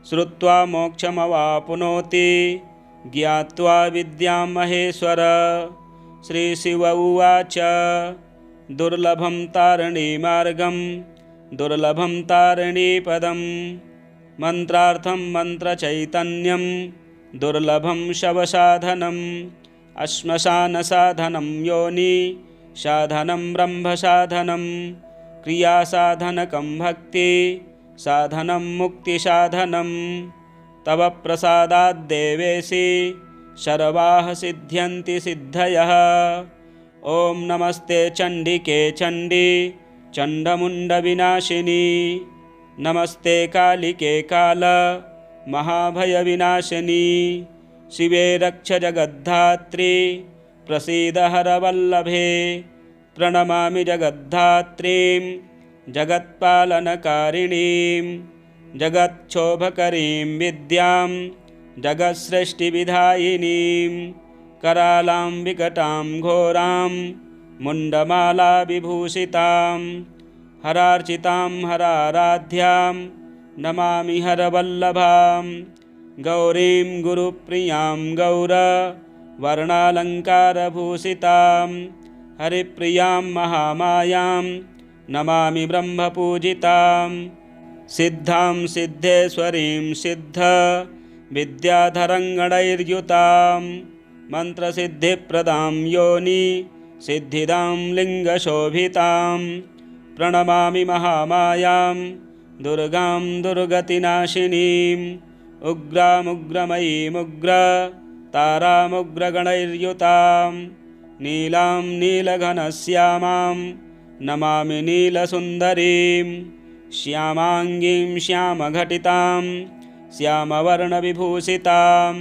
श्रुत्वा मोक्षमवाप्नोति ज्ञात्वा विद्यां महेश्वर। श्रीशिव उवाच दुर्लभं तारिणीमार्गं दुर्लभं तारिणीपदं मन्त्रार्थं मन्त्रचैतन्यं दुर्लभं शवसाधनम् अश्मशानसाधनं योनि साधनं ब्रह्मसाधनं क्रियासाधनकं भक्ति साधनं मुक्तिसाधनं तव प्रसादाद्देवेशि सर्वाः सिद्ध्यन्ति सिद्धयः। ॐ नमस्ते चण्डिके चण्डी चण्डमुण्डविनाशिनी नमस्ते कालिके काल महाभयविनाशिनी शिवे रक्ष जगद्धात्री प्रसीद हरवल्लभे प्रणमामि जगद्धात्रीं जगत्पालनकारिणीं जगच्छोभकरीं विद्यां जगत्सृष्टिविधायिनीं करालां विकटां घोरां मुण्डमालाविभूषितां हरार्चितां हराराध्यां नमामि हरवल्लभां गौरीं गुरुप्रियां गौरवर्णालङ्कारभूषितां हरिप्रियां महामायां नमामि ब्रह्मपूजितां सिद्धां सिद्धेश्वरीं सिद्ध विद्याधरङ्गणैर्युतां मन्त्रसिद्धिप्रदां योनि सिद्धिदां लिङ्गशोभितां प्रणमामि महामायां दुर्गां दुर्गतिनाशिनीम् उग्रामुग्रमयीमुग्र तारामुग्रगणैर्युतां नीलां नीलघनश्यामां नमामि नीलसुन्दरीं श्यामाङ्गीं श्यामघटितां श्यामवर्णविभूषितां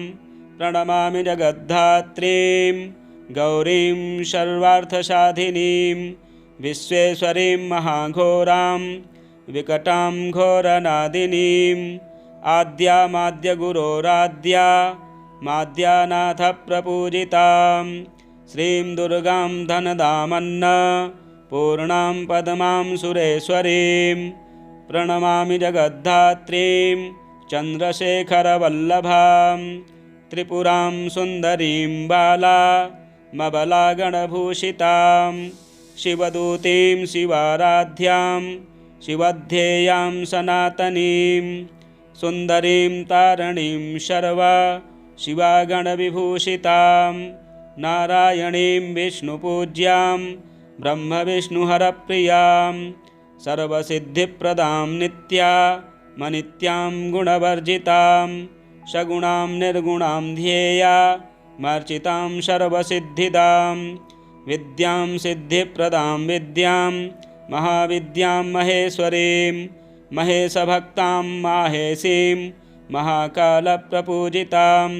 प्रणमामि जगद्धात्रीं गौरीं सर्वार्थसाधिनीं विश्वेश्वरीं महाघोरां विकटां घोरनादिनीम् आद्यामाद्यगुरोराद्या माद्यानाथप्रपूजितां श्रीं दुर्गां धनदामन्न पूर्णां पद्मां सुरेश्वरीं प्रणमामि जगद्धात्रीं चन्द्रशेखरवल्लभां त्रिपुरां सुन्दरीं बालामबलागणभूषितां शिवदूतीं शिवाराध्यां शिवध्येयां सनातनीं सुन्दरीं तारिणीं शर्वा शिवागणविभूषितां नारायणीं विष्णुपूज्यां ब्रह्मविष्णुहरप्रियां सर्वसिद्धिप्रदां नित्यामनित्यां गुणवर्जितां सगुणां निर्गुणां ध्येया मर्चितां सर्वसिद्धिदां विद्यां सिद्धिप्रदां विद्यां महाविद्यां महेश्वरीं महेशभक्तां माहेशीं महाकालप्रपूजितां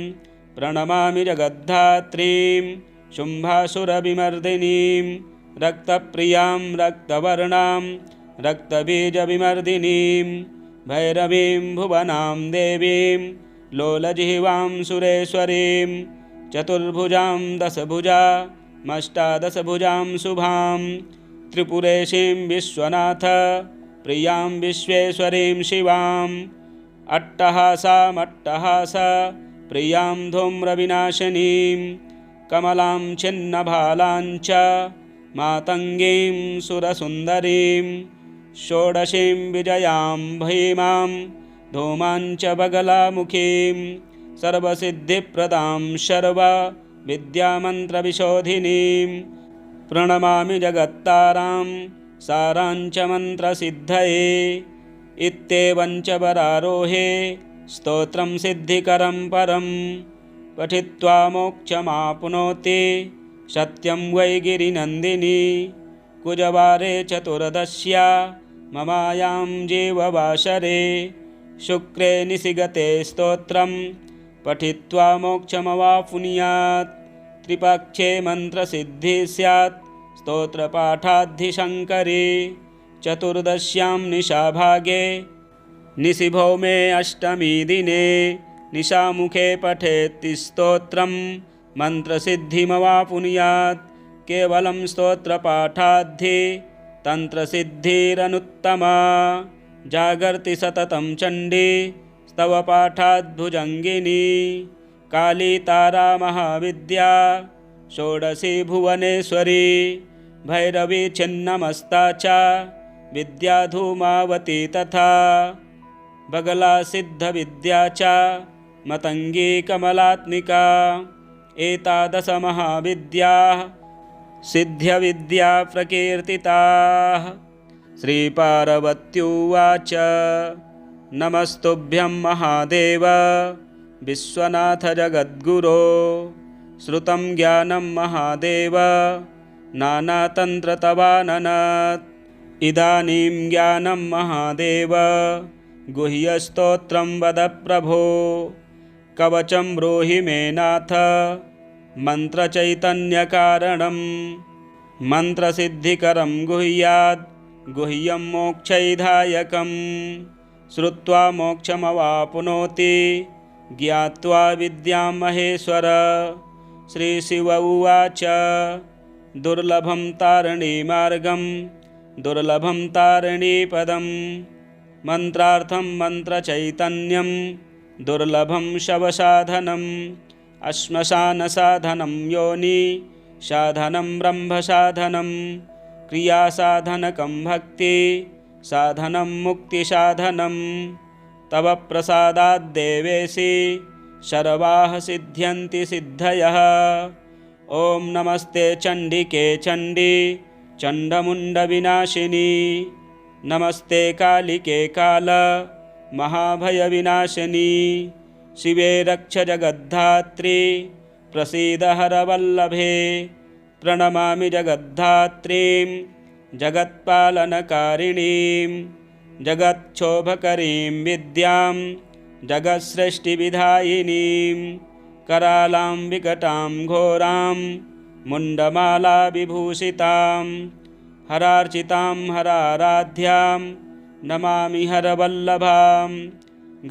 प्रणमामि जगद्धात्रीं शुम्भासुरविमर्दिनीं रक्तप्रियां रक्तवर्णां रक्तबीजविमर्दिनीं भैरवीं भुवनां देवीं लोलजिह्वां सुरेश्वरीं चतुर्भुजां दशभुजामष्टादशभुजां शुभां त्रिपुरेशीं विश्वनाथ प्रियां विश्वेश्वरीं शिवाम् अट्टहासामट्टहास प्रियां धूम्रविनाशिनीं कमलां छिन्नभालां च मातङ्गीं सुरसुन्दरीं षोडशीं विजयां भीमां धूमां च बगलामुखीं सर्वसिद्धिप्रदां सर्वविद्यामन्त्रविशोधिनीं प्रणमामि जगत्तारां सारां च मन्त्रसिद्धये इत्येवं च वरारोहे स्तोत्रं सिद्धिकरं परं पठित्वा मोक्षमाप्नोति सत्यं वै गिरिनन्दिनी कुजवारे चतुर्दश्या ममायां जीववासरे शुक्रे निशिगते स्तोत्रं पठित्वा मोक्षमवाप्नुयात् त्रिपक्षे मन्त्रसिद्धिः स्यात् स्तोत्रपाठाद्धिशङ्करे चतुर्दश्यां निशाभागे निशिभौमे अष्टमी दिने निशामुखे पठेत् स्तोत्रं मन्त्रसिद्धिमवाप्नुयात् केवलं स्तोत्रपाठाद्धि तन्त्रसिद्धिरनुत्तमा जागर्ति सततं चण्डी स्तवपाठाद्भुजङ्गिनी काली तारा महाविद्या षोडशी भुवनेश्वरी भैरवी छिन्नमस्ता च विद्या धूमावती तथा बगला सिद्धविद्या च मतंगी कमलात्मिका एतादश महाविद्याः सिद्ध्यविद्या प्रकीर्तिताः। श्रीपार्वत्युवाच नमस्तुभ्यं महादेव विश्वनाथ जगद्गुरो श्रुतं ज्ञानं महादेव नानातन्त्रतवाननत् इदानीं ज्ञानं महादेव गुह्यस्तोत्रं वद प्रभो कवचं ब्रूहि मे नाथ मन्त्रचैतन्यकारणं मन्त्रसिद्धिकरं गुह्यात् गुह्यं मोक्षैधायकं श्रुत्वा मोक्षमवाप्नोति ज्ञात्वा विद्यां महेश्वर। श्रीशिव उवाच दुर्लभं तारिणीमार्गं दुर्लभं तारिणीपदं मन्त्रार्थं मन्त्रचैतन्यं दुर्लभं शवसाधनम् अश्मशानसाधनं योनि साधनं ब्रह्मसाधनं क्रियासाधनकं भक्ति साधनं मुक्तिसाधनं तव प्रसादाद्देवेशि सर्वाः सिद्ध्यन्ति सिद्धयः। ॐ नमस्ते चण्डिके चण्डी चण्डमुण्डविनाशिनी नमस्ते कालिके काल महाभयविनाशिनी शिवे रक्ष जगद्धात्री प्रसीद हरवल्लभे प्रणमामि जगद्धात्रीं जगत्पालनकारिणीं जगच्छोभकरीं विद्यां जगत्सृष्टिविधायिनीं करालां विकटां घोरां मुण्डमालाविभूषितां हरार्चितां हराराध्यां नमामि हरवल्लभां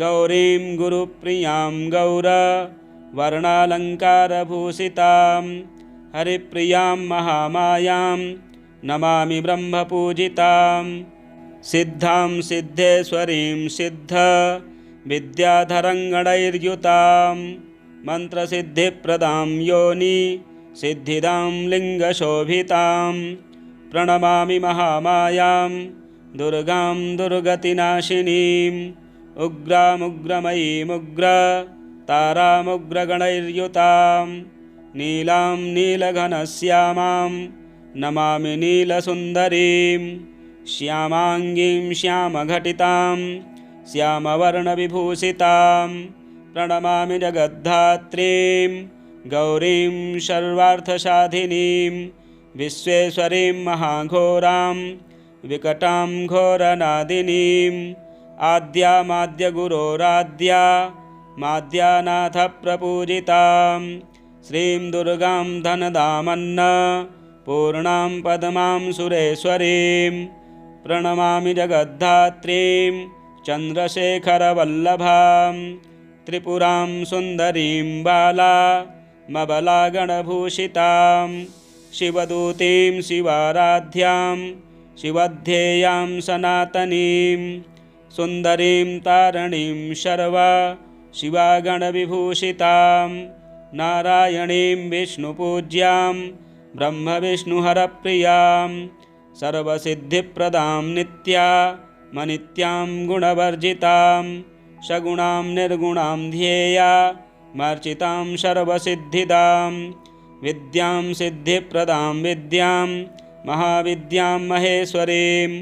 गौरीं गुरुप्रियां गौरवर्णालङ्कारभूषितां हरिप्रियां महामायां नमामि ब्रह्मपूजितां सिद्धां सिद्धेश्वरीं सिद्ध विद्याधरङ्गणैर्युतां मन्त्रसिद्धिप्रदां योनि सिद्धिदां लिङ्गशोभितां प्रणमामि महामायां दुर्गां दुर्गतिनाशिनीं उग्रामुग्रमयीमुग्र तारामुग्रगणैर्युतां नीलां नीलघनश्यामां नमामि नीलसुन्दरीं श्यामाङ्गीं श्यामघटितां श्यामवर्णविभूषितां प्रणमामि जगद्धात्रीं गौरीं सर्वार्थसाधिनीं विश्वेश्वरीं महाघोरां विकटां घोरनादिनीं आद्यामाद्यगुरोराद्या माद्यानाथ प्रपूजितां श्रीं दुर्गां धनदामन्न पूर्णां पद्मां सुरेश्वरीं प्रणमामि जगद्धात्रीं चन्द्रशेखरवल्लभां त्रिपुरां सुन्दरीं बालामबलागणभूषितां शिवदूतीं शिवाराध्यां शिवध्येयां सनातनीं सुन्दरीं तारणीं शर्वा शिवागणविभूषितां नारायणीं विष्णुपूज्यां ब्रह्मविष्णुहरप्रियां सर्वसिद्धिप्रदां नित्यामनित्यां गुणवर्जितां सगुणां निर्गुणां ध्येया मार्चितां सर्वसिद्धिदां विद्यां सिद्धिप्रदां विद्यां महाविद्यां महेश्वरीं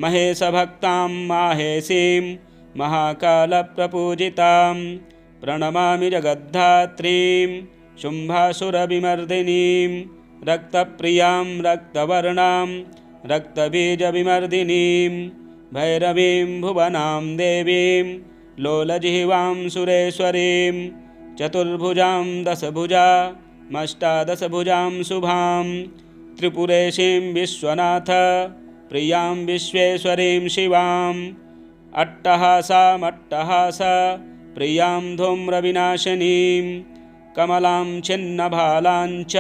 महेशभक्तां माहेशीं महाकालप्रपूजितां प्रणमामि जगद्धात्रीं शुम्भासुरविमर्दिनीं रक्तप्रियां रक्तवर्णां रक्तबीजविमर्दिनीं भैरवीं भुवनां देवीं लोलजिह्वां सुरेश्वरीं चतुर्भुजां दशभुजामष्टादशभुजां शुभां त्रिपुरेशीं विश्वनाथ प्रियां विश्वेश्वरीं शिवां अट्टहासामट्टहास प्रियां धूम्रविनाशिनीं कमलां छिन्नभालां च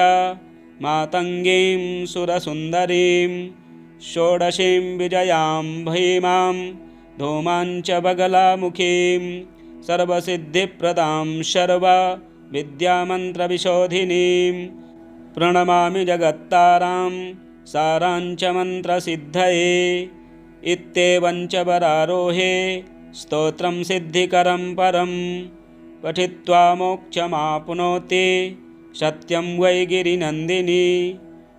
मातङ्गीं सुरसुन्दरीं षोडशीं विजयां भीमां धूमां च बगलामुखीं सर्वसिद्धिप्रदां सर्वविद्यामन्त्रविशोधिनीं प्रणमामि जगत्तारां सारां च मन्त्रसिद्धये इत्येवं च वरारोहे स्तोत्रं सिद्धिकरं परं पठित्वा मोक्षमाप्नोति सत्यं वै गिरिनन्दिनी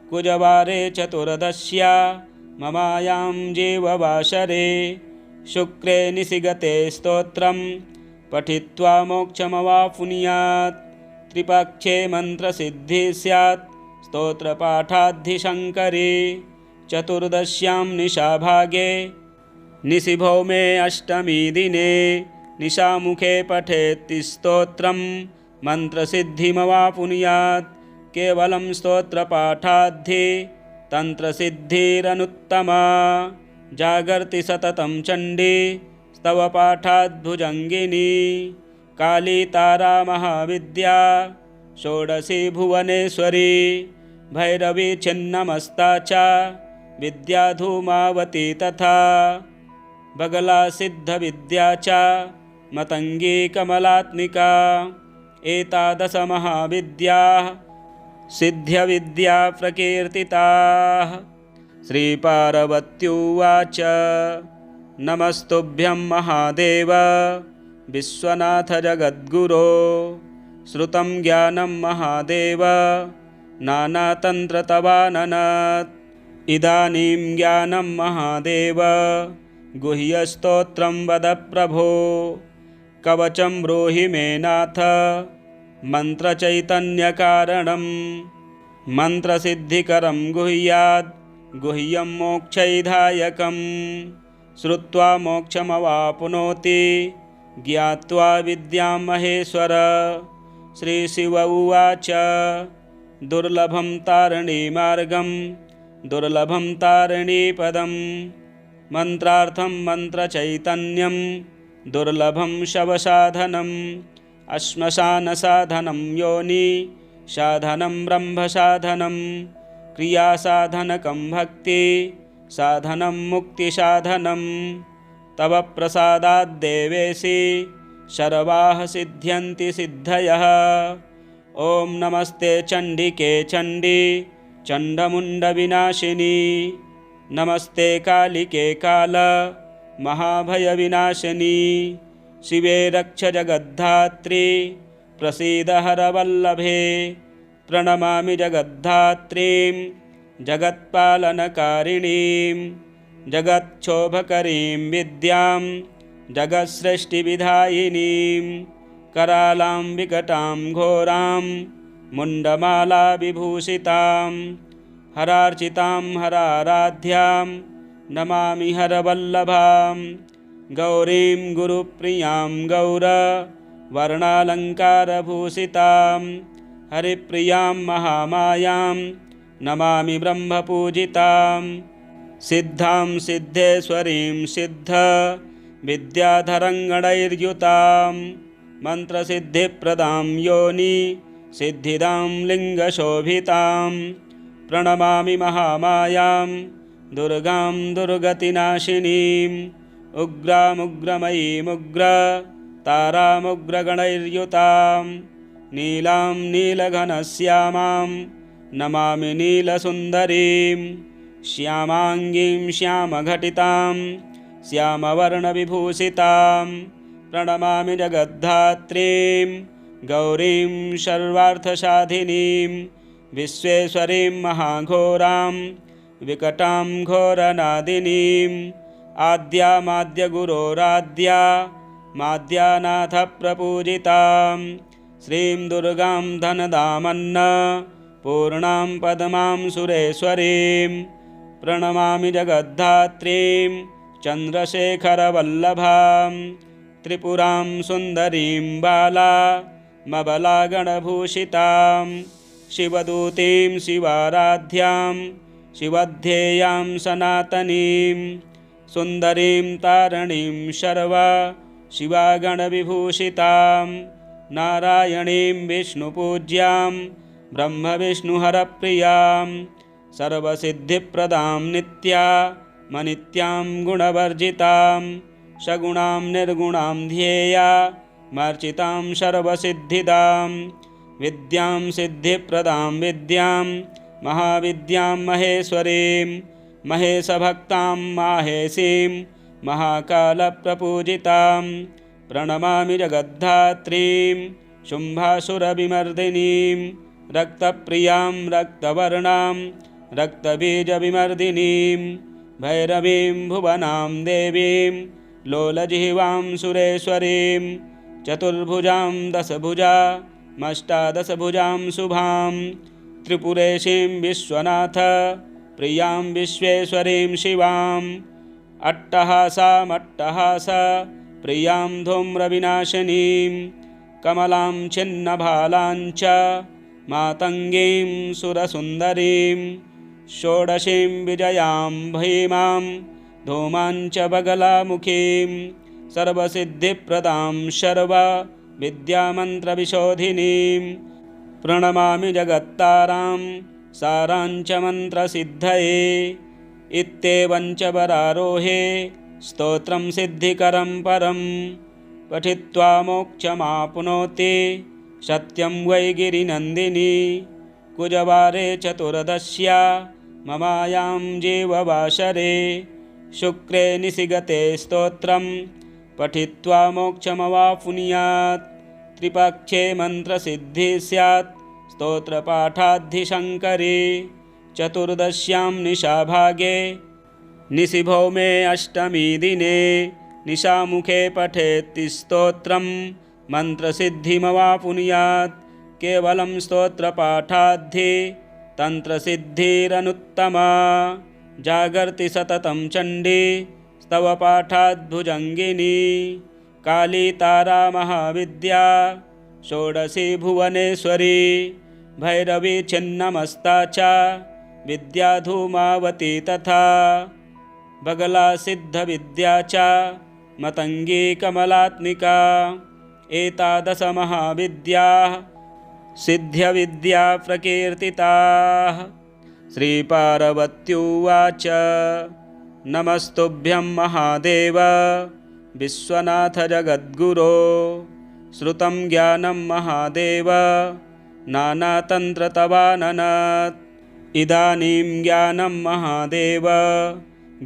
कुजवारे चतुर्दश्या ममायां जीववासरे शुक्रे निशिगते स्तोत्रं पठित्वा मोक्षमवाप्नुयात् त्रिपक्षे मन्त्रसिद्धिः स्यात् स्तोत्रपाठाद्धिशङ्करे चतुर्दश्यां निशाभागे निशिभौमे अष्टमी दिने निशामुखे पठेत् स्तोत्रं मन्त्रसिद्धिमवाप्नुयात् केवलं स्तोत्रपाठाद्धि तन्त्रसिद्धिरनुत्तमा जागर्ति सततं चण्डी स्तवपाठाद्भुजङ्गिनी काली तारा महाविद्या षोडशी भुवनेश्वरी भैरवी छिन्नमस्ता च विद्या धूमावती तथा बगला सिद्धविद्या च मतङ्गी कमलात्मिका एतादश महाविद्याः सिद्ध्यविद्या प्रकीर्तिताः। श्रीपार्वत्युवाच नमस्तुभ्यं महादेव विश्वनाथ जगद्गुरो श्रुतं ज्ञानं महादेव नानातन्त्रतवाननात् इदानीं ज्ञानं महादेव गुह्यस्तोत्रं वद प्रभो कवचं ब्रूहि मे नाथ मन्त्रचैतन्यकारणं मन्त्रसिद्धिकरं गुह्याद् गुह्यं मोक्षैधायकं श्रुत्वा मोक्षमवाप्नोति ज्ञात्वा विद्यां महेश्वर। श्रीशिव उवाच दुर्लभं तारिणीमार्गं दुर्लभं तारिणीपदं मन्त्रार्थं मन्त्रचैतन्यं दुर्लभं शवसाधनम् अश्मशानसाधनं योनि साधनं ब्रह्मसाधनं क्रियासाधनकं भक्ति साधनं मुक्तिसाधनं तव प्रसादाद्देवेशि सर्वाः सिद्ध्यन्ति सिद्धयः। ॐ नमस्ते चण्डिके चण्डी चण्डमुण्डविनाशिनी नमस्ते कालिके काल महाभयविनाशिनी शिवे रक्ष जगद्धात्री प्रसीद हरवल्लभे प्रणमामि जगद्धात्रीं जगत्पालनकारिणीं जगच्छोभकरीं विद्यां जगत्सृष्टिविधायिनीं करालां विकटां घोरां मुण्डमालाविभूषितां हरार्चितां हराराध्यां नमामि हरवल्लभां गौरीं गुरुप्रियां गौरवर्णालङ्कारभूषितां हरिप्रियां महामायां नमामि ब्रह्मपूजितां सिद्धां सिद्धेश्वरीं सिद्धविद्याधरङ्गणैर्युतां मन्त्रसिद्धिप्रदां योनि सिद्धिदां लिङ्गशोभितां प्रणमामि महामायां दुर्गां दुर्गतिनाशिनीम् उग्रामुग्रमयीमुग्रतारामुग्रगणैर्युतां नीलां नीलघनश्यामां नमामि नीलसुन्दरीं श्यामाङ्गीं श्यामघटितां श्यामवर्णविभूषितां प्रणमामि जगद्धात्रीं गौरीं सर्वार्थसाधिनीं विश्वेश्वरीं महाघोरां विकटां घोरनादिनीम् आद्यामाद्यगुरोराद्या माद्यानाथप्रपूजितां श्रीं दुर्गां धनदामन्न पूर्णां पद्मां सुरेश्वरीं प्रणमामि जगद्धात्रीं चन्द्रशेखरवल्लभां त्रिपुरां सुन्दरीं बालामबलागणभूषितां शिवदूतीं शिवाराध्यां शिवध्येयां सनातनीं सुन्दरीं तारिणीं शर्वा शिवागणविभूषितां नारायणीं विष्णुपूज्यां ब्रह्मविष्णुहरप्रियां सर्वसिद्धिप्रदां नित्यामनित्यां गुणवर्जितां सगुणां निर्गुणां ध्येया मर्चितां सर्वसिद्धिदां विद्यां सिद्धिप्रदां विद्यां महाविद्यां महेश्वरीं महेशभक्तां माहेशीं महाकालप्रपूजितां प्रणमामि जगद्धात्रीं शुम्भासुरविमर्दिनीं रक्तप्रियां रक्तवर्णां रक्तबीजविमर्दिनीं भैरवीं भुवनां देवीं लोलजिह्वां सुरेश्वरीं चतुर्भुजां दशभुजामष्टादशभुजां शुभां त्रिपुरेशीं विश्वनाथ प्रियां विश्वेश्वरीं शिवाम् अट्टहासामट्टहास प्रियां धूम्रविनाशिनीं कमलां छिन्नभालां च मातङ्गीं सुरसुन्दरीं षोडशीं विजयां भीमां धूमां च बगलामुखीं सर्वसिद्धिप्रदां सर्वविद्यामन्त्रविशोधिनीं प्रणमामि जगत्तारां साराञ्च मन्त्रसिद्धये इत्येवं च वरारोहे स्तोत्रं सिद्धिकरं परं पठित्वा मोक्षमाप्नोति सत्यं वै गिरिनन्दिनी कुजवारे चतुर्दश्या ममायां जीववासरे शुक्रे निशिगते स्तोत्रं पठित्वा मोक्षमवाप्नुयात् त्रिपक्षे मन्त्रसिद्धिः स्यात् स्तोत्रपाठाद्धिशङ्करे चतुर्दश्यां निशाभागे निशिभौमे अष्टमी दिने निशामुखे पठेत् स्तोत्रं मन्त्रसिद्धिमवाप्नुयात् केवलं स्तोत्रपाठाद्धि तन्त्रसिद्धिरनुत्तमा जागर्ति सततं चण्डी स्तवपाठाद्भुजङ्गिनी काली तारा महाविद्या षोडशी भुवनेश्वरी भैरवी छिन्नमस्ता च विद्या धूमावती तथा बगला सिद्धविद्या च मतंगी कमलात्मिका एतादश महाविद्याः सिद्ध्यविद्या प्रकीर्तिताः। श्रीपार्वत्युवाच नमस्तुभ्यं महादेव विश्वनाथ जगद्गुरो श्रुतं ज्ञानं महादेव नानातन्त्रतवाननात् इदानीं ज्ञानं महादेव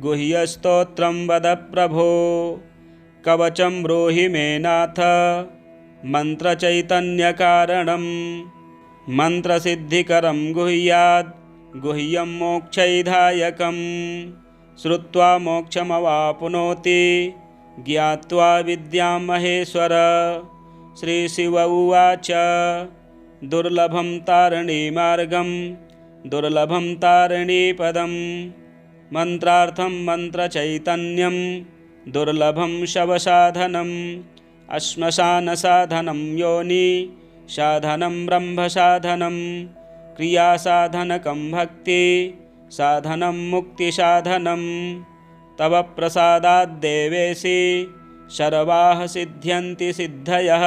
गुह्यस्तोत्रं वद प्रभो कवचं ब्रूहि मे नाथ मन्त्रचैतन्यकारणं मन्त्रसिद्धिकरं गुह्याद् गुह्यं मोक्षैधायकं श्रुत्वा मोक्षमवाप्नोति ज्ञात्वा विद्यां महेश्वर। श्रीशिव उवाच दुर्लभं तारिणीमार्गं दुर्लभं तारिणीपदं मन्त्रार्थं मन्त्रचैतन्यं दुर्लभं शवसाधनम् अश्मशानसाधनं योनि साधनं ब्रह्मसाधनं क्रियासाधनकं भक्ति साधनं मुक्तिसाधनं तव प्रसादाद्देवेशि सर्वाः सिद्ध्यन्ति सिद्धयः।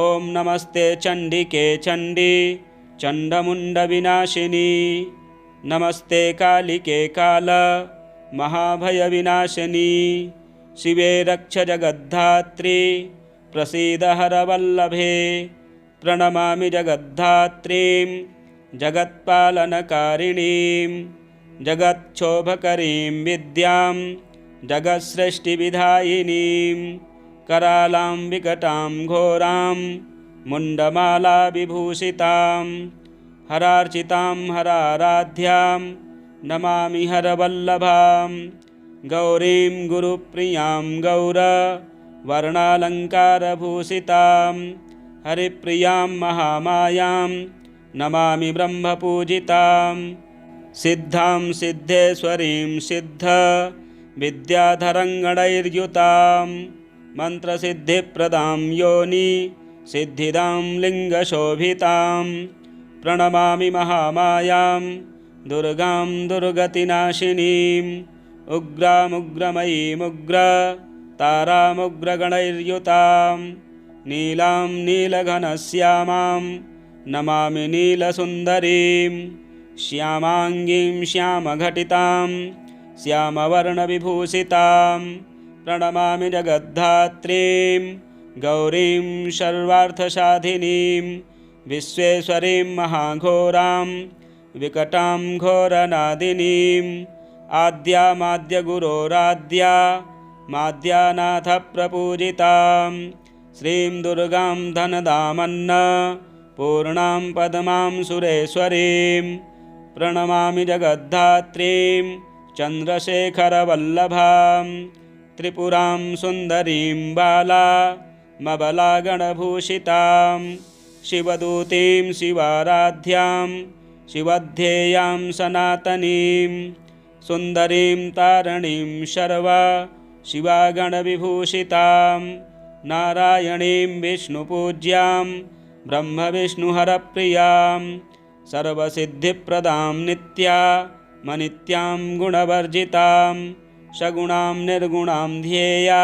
ॐ नमस्ते चण्डिके चण्डी चण्डमुण्डविनाशिनी नमस्ते कालिके काल महाभयविनाशिनी शिवे रक्ष जगद्धात्री प्रसीद हरवल्लभे प्रणमामि जगद्धात्रीं जगत्पालनकारिणीं जगच्छोभकरीं विद्यां जगत्सृष्टिविधायिनीं करालां विकटां घोरां मुण्डमालाविभूषितां हरार्चितां हराराध्यां नमामि हरवल्लभां गौरीं गुरुप्रियां गौरवर्णालङ्कारभूषितां हरिप्रियां महामायां नमामि ब्रह्मपूजितां सिद्धां सिद्धेश्वरीं सिद्ध विद्याधरङ्गणैर्युतां मन्त्रसिद्धिप्रदां योनि सिद्धिदां लिङ्गशोभितां प्रणमामि महामायां दुर्गां दुर्गतिनाशिनीम् उग्रामुग्रमयीमुग्र तारामुग्रगणैर्युतां नीलां नीलघनश्यामां नमामि नीलसुन्दरीं श्यामाङ्गीं श्यामघटितां श्यामवर्णविभूषितां प्रणमामि जगद्धात्रीं गौरीं सर्वार्थसाधिनीं विश्वेश्वरीं महाघोरां विकटां घोरनादिनीम् आद्यामाद्यगुरोराद्या माद्यानाथप्रपूजितां श्रीं दुर्गां धनदामन्न पूर्णां पद्मां सुरेश्वरीं प्रणमामि जगद्धात्रीं चन्द्रशेखरवल्लभां त्रिपुरां सुन्दरीं बालामबलागणभूषितां शिवदूतीं शिवाराध्यां शिवध्येयां सनातनीं सुन्दरीं तारणीं शर्वा शिवागणविभूषितां नारायणीं विष्णुपूज्यां ब्रह्मविष्णुहरप्रियां सर्वसिद्धिप्रदां नित्यामनित्यां गुणवर्जितां सगुणां निर्गुणां ध्येया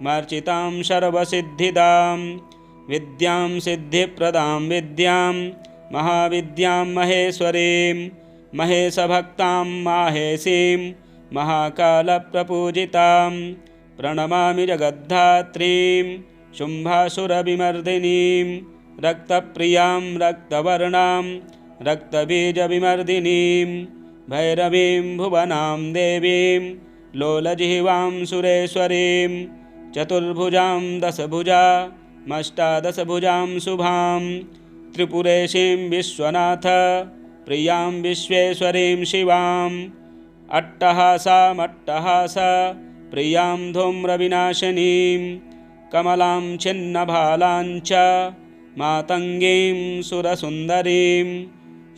मर्चितां सर्वसिद्धिदां विद्यां सिद्धिप्रदां विद्यां महाविद्यां महेश्वरीं महेशभक्तां माहेशीं महाकालप्रपूजितां प्रणमामि जगद्धात्रीं शुम्भासुरविमर्दिनीं रक्तप्रियां रक्तवर्णां रक्तबीजविमर्दिनीं भैरवीं भुवनां देवीं लोलजिह्वां सुरेश्वरीं चतुर्भुजां दशभुजामष्टादशभुजां शुभां त्रिपुरेशीं विश्वनाथ प्रियां विश्वेश्वरीं शिवां अट्टहासामट्टहास प्रियां धूम्रविनाशिनीं कमलां छिन्नभालां च मातङ्गीं सुरसुन्दरीं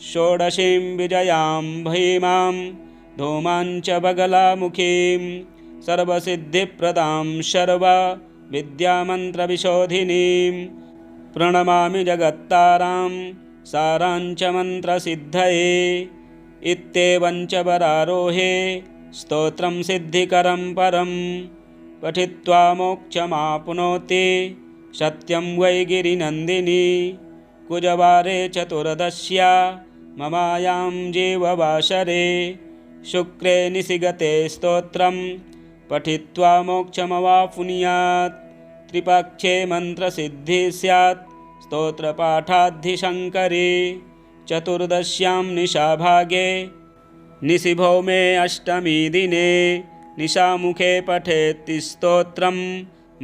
षोडशीं विजयां भीमां धूमां च बगलामुखीं सर्वसिद्धिप्रदां सर्वविद्यामन्त्रविशोधिनीं प्रणमामि जगत्तारां साराञ्च मन्त्रसिद्धये इत्येवं च वरारोहे स्तोत्रं सिद्धिकरं परं पठित्वा मोक्षमाप्नोति सत्यं वै गिरिनन्दिनी कुजवारे चतुर्दश्या ममायां जीववासरे शुक्रे निशिगते स्तोत्रं पठित्वा मोक्षमवाप्नुयात् त्रिपक्षे मन्त्रसिद्धिः स्यात् स्तोत्रपाठाद्धिशङ्करे चतुर्दश्यां निशाभागे निशिभौमे अष्टमी दिने निशामुखे पठेत् स्तोत्रं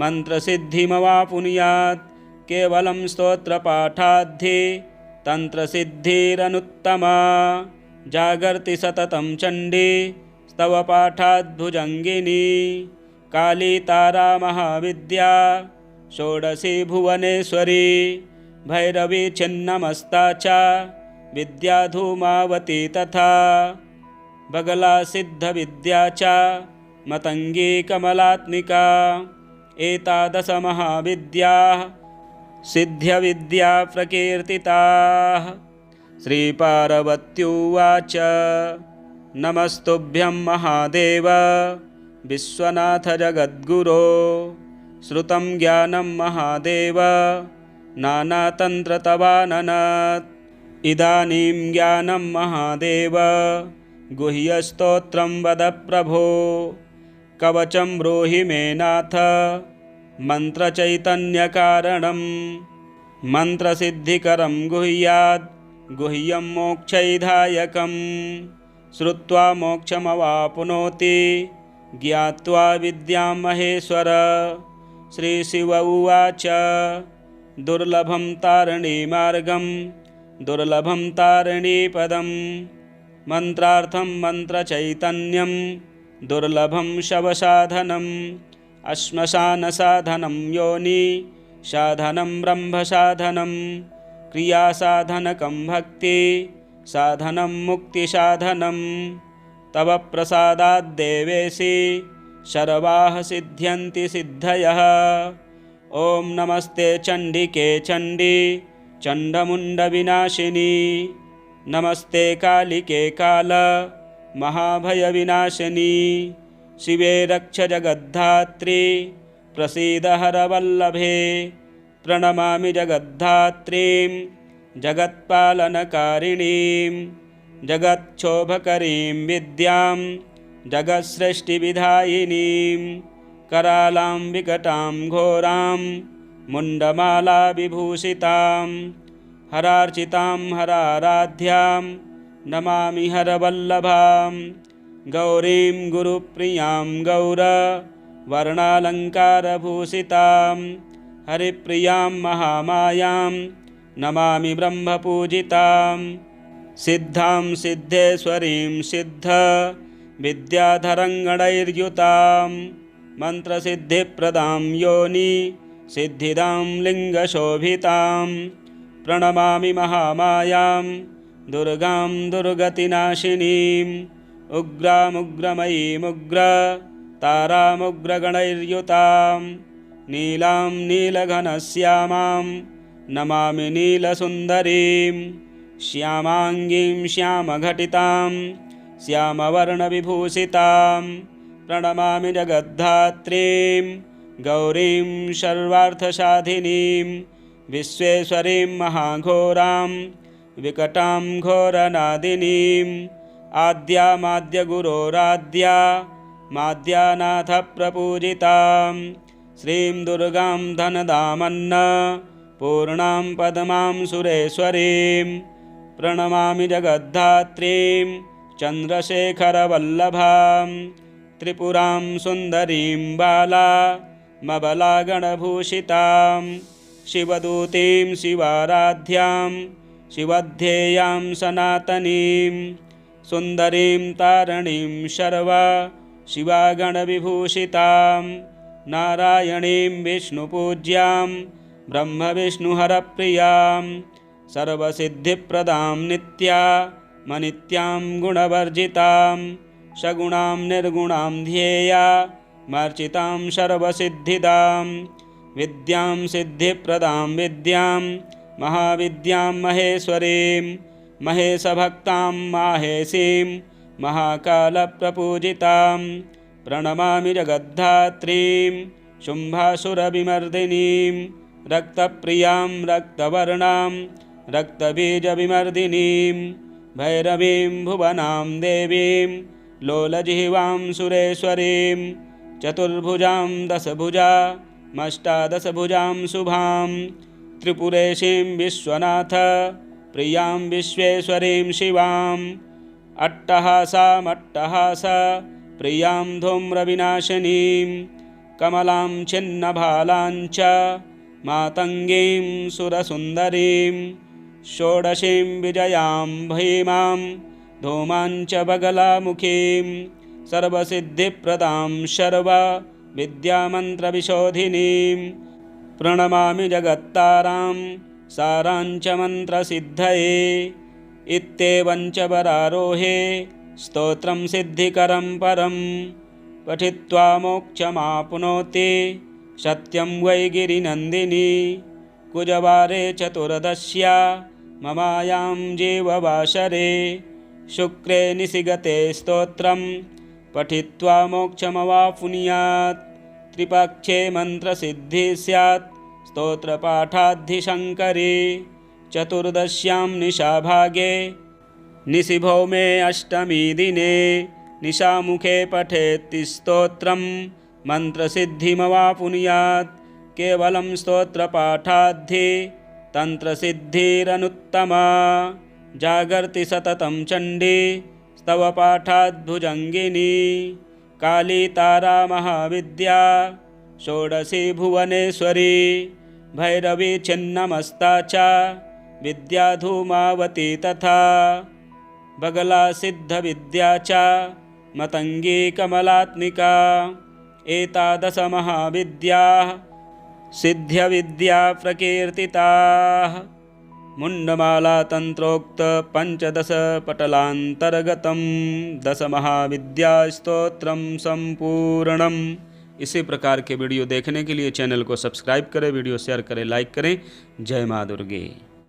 मन्त्रसिद्धिमवाप्नुयात् केवलं स्तोत्रपाठाद्धि तन्त्रसिद्धिरनुत्तमा जागर्ति सततं चण्डी स्तवपाठाद्भुजङ्गिनी काली तारा महाविद्या षोडशी भुवनेश्वरी भैरवी छिन्नमस्ता च विद्या धूमावती तथा बगला सिद्धविद्या च मतंगी कमलात्मिका। एतादश महाविद्याः सिद्ध्यविद्या प्रकीर्तिताः। श्रीपार्वत्युवाच नमस्तुभ्यं महादेव विश्वनाथ जगद्गुरो। श्रुतं ज्ञानं महादेव नानातन्त्रतवाननत्। इदानीं ज्ञानं महादेव गुह्यस्तोत्रं वद प्रभो। कवचं ब्रूहि मे नाथ मन्त्रचैतन्यकारणं। मन्त्रसिद्धिकरं गुह्याद् गुह्यं मोक्षैधायकम्। श्रुत्वा मोक्षमवाप्नोति ज्ञात्वा विद्यां महेश्वर। श्रीशिव उवाच दुर्लभं तारिणीमार्गं दुर्लभं तारिणीपदं। मन्त्रार्थं मन्त्रचैतन्यं दुर्लभं शवसाधनम्। श्मशानसाधनं योनि साधनं ब्रह्मसाधनं। क्रियासाधनकं भक्ति साधनं मुक्तिसाधनं। तव प्रसादात् देवेशि सर्वाः सिद्ध्यन्ति सिद्धयः। ॐ नमस्ते चण्डिके चण्डी चण्डमुण्डविनाशिनी। नमस्ते कालिके काल महाभयविनाशिनी। शिवे रक्ष जगद्धात्री प्रसीद हरवल्लभे। प्रणमामि जगद्धात्रीं जगत्पालनकारिणीं। जगच्छोभकरीं विद्यां जगत्सृष्टिविधायिनीं। करालां विकटां घोरां मुण्डमालाविभूषितां। हरार्चितां हराराध्यां नमामि हरवल्लभां। गौरीं गुरुप्रियां गौरवर्णालङ्कारभूषितां। हरिप्रियां महामायां नमामि ब्रह्मपूजितां। सिद्धां सिद्धेश्वरीं सिद्ध विद्याधरङ्गणैर्युतां। मन्त्रसिद्धिप्रदां योनि सिद्धिदां लिङ्गशोभितां। प्रणमामि महामायां दुर्गां दुर्गतिनाशिनीं। उग्रामुग्रमयीमुग्र तारामुग्रगणैर्युतां। नीलां नीलघनश्यामां नमामि नीलसुन्दरीं। श्यामाङ्गीं श्यामघटितां श्यामवर्णविभूषितां। प्रणमामि जगद्धात्रीं गौरीं सर्वार्थसाधिनीं। विश्वेश्वरीं महाघोरां विकटां घोरनादिनीं। आद्यामाद्यगुरोराद्या माद्यानाथप्रपूजितां। श्रीं दुर्गां धनदामन्न पूर्णां पद्मां सुरेश्वरीं। प्रणमामि जगद्धात्रीं चन्द्रशेखरवल्लभां। त्रिपुरां सुन्दरीं बालामबलागणभूषितां। शिवदूतीं शिवाराध्यां शिवध्येयां सनातनीं। सुन्दरीं तारिणीं सर्वा शिवागणविभूषितां। नारायणीं विष्णुपूज्यां ब्रह्मविष्णुहरप्रियां। सर्वसिद्धिप्रदां नित्यामनित्यां गुणवर्जितां। सगुणां निर्गुणां ध्येया मार्चितां सर्वसिद्धिदां। विद्यां सिद्धिप्रदां विद्यां महाविद्यां महेश्वरीं। महेशभक्तां माहेशीं महाकालप्रपूजितां। प्रणमामि जगद्धात्रीं शुम्भासुरविमर्दिनीं। रक्तप्रियां रक्तवर्णां रक्तबीजविमर्दिनीं। भैरवीं भुवनां देवीं लोलजिह्वां सुरेश्वरीं। चतुर्भुजां दशभुजामष्टादशभुजां शुभां। त्रिपुरेशीं विश्वनाथ प्रियां विश्वेश्वरीं शिवां। अट्टहासामट्टहास प्रियां धूम्रविनाशिनीं। कमलां छिन्नभालां च मातङ्गीं सुरसुन्दरीं। षोडशीं विजयां भीमां धूमां च बगलामुखीं। सर्वसिद्धिप्रदां सर्वविद्यामन्त्रविशोधिनीं। प्रणमामि जगत्तारां सारां च मन्त्रसिद्धये। इत्येवं च वरारोहे स्तोत्रं सिद्धिकरं परं। पठित्वा मोक्षमाप्नोति सत्यं वै गिरिनन्दिनी कुजवारे चतुर्दश्या ममायां जीववासरे शुक्रे निशिगते स्तोत्रं पठित्वा मोक्षमवाप्नुयात् त्रिपक्षे मन्त्रसिद्धिः स्यात् स्तोत्रपाठाद्धिशङ्करे चतुर्दश्यां निशाभागे निशिभौमे अष्टमी दिने निशामुखे पठेत् स्तोत्रं मन्त्रसिद्धिमवाप्नुयात् केवलं स्तोत्रपाठाद्धि तन्त्रसिद्धिरनुत्तमा जागर्ति सततं चण्डी स्तवपाठाद्भुजङ्गिनी काली तारा महाविद्या षोडशी भुवनेश्वरी भैरवी छिन्नमस्ता च विद्या धूमावती तथा बगला सिद्धविद्या च मतंगी कमलात्मिका एतादश महाविद्याः सिद्ध्यविद्या प्रकीर्तिताः मुण्डमाला तंत्रोक्त पंचदश पटलांतर्गतम 10 महाविद्या स्तोत्रम संपूर्णम। इसी प्रकार के वीडियो देखने के लिए चैनल को सब्सक्राइब करें, वीडियो शेयर करें, लाइक करें। जय माँ दुर्गे।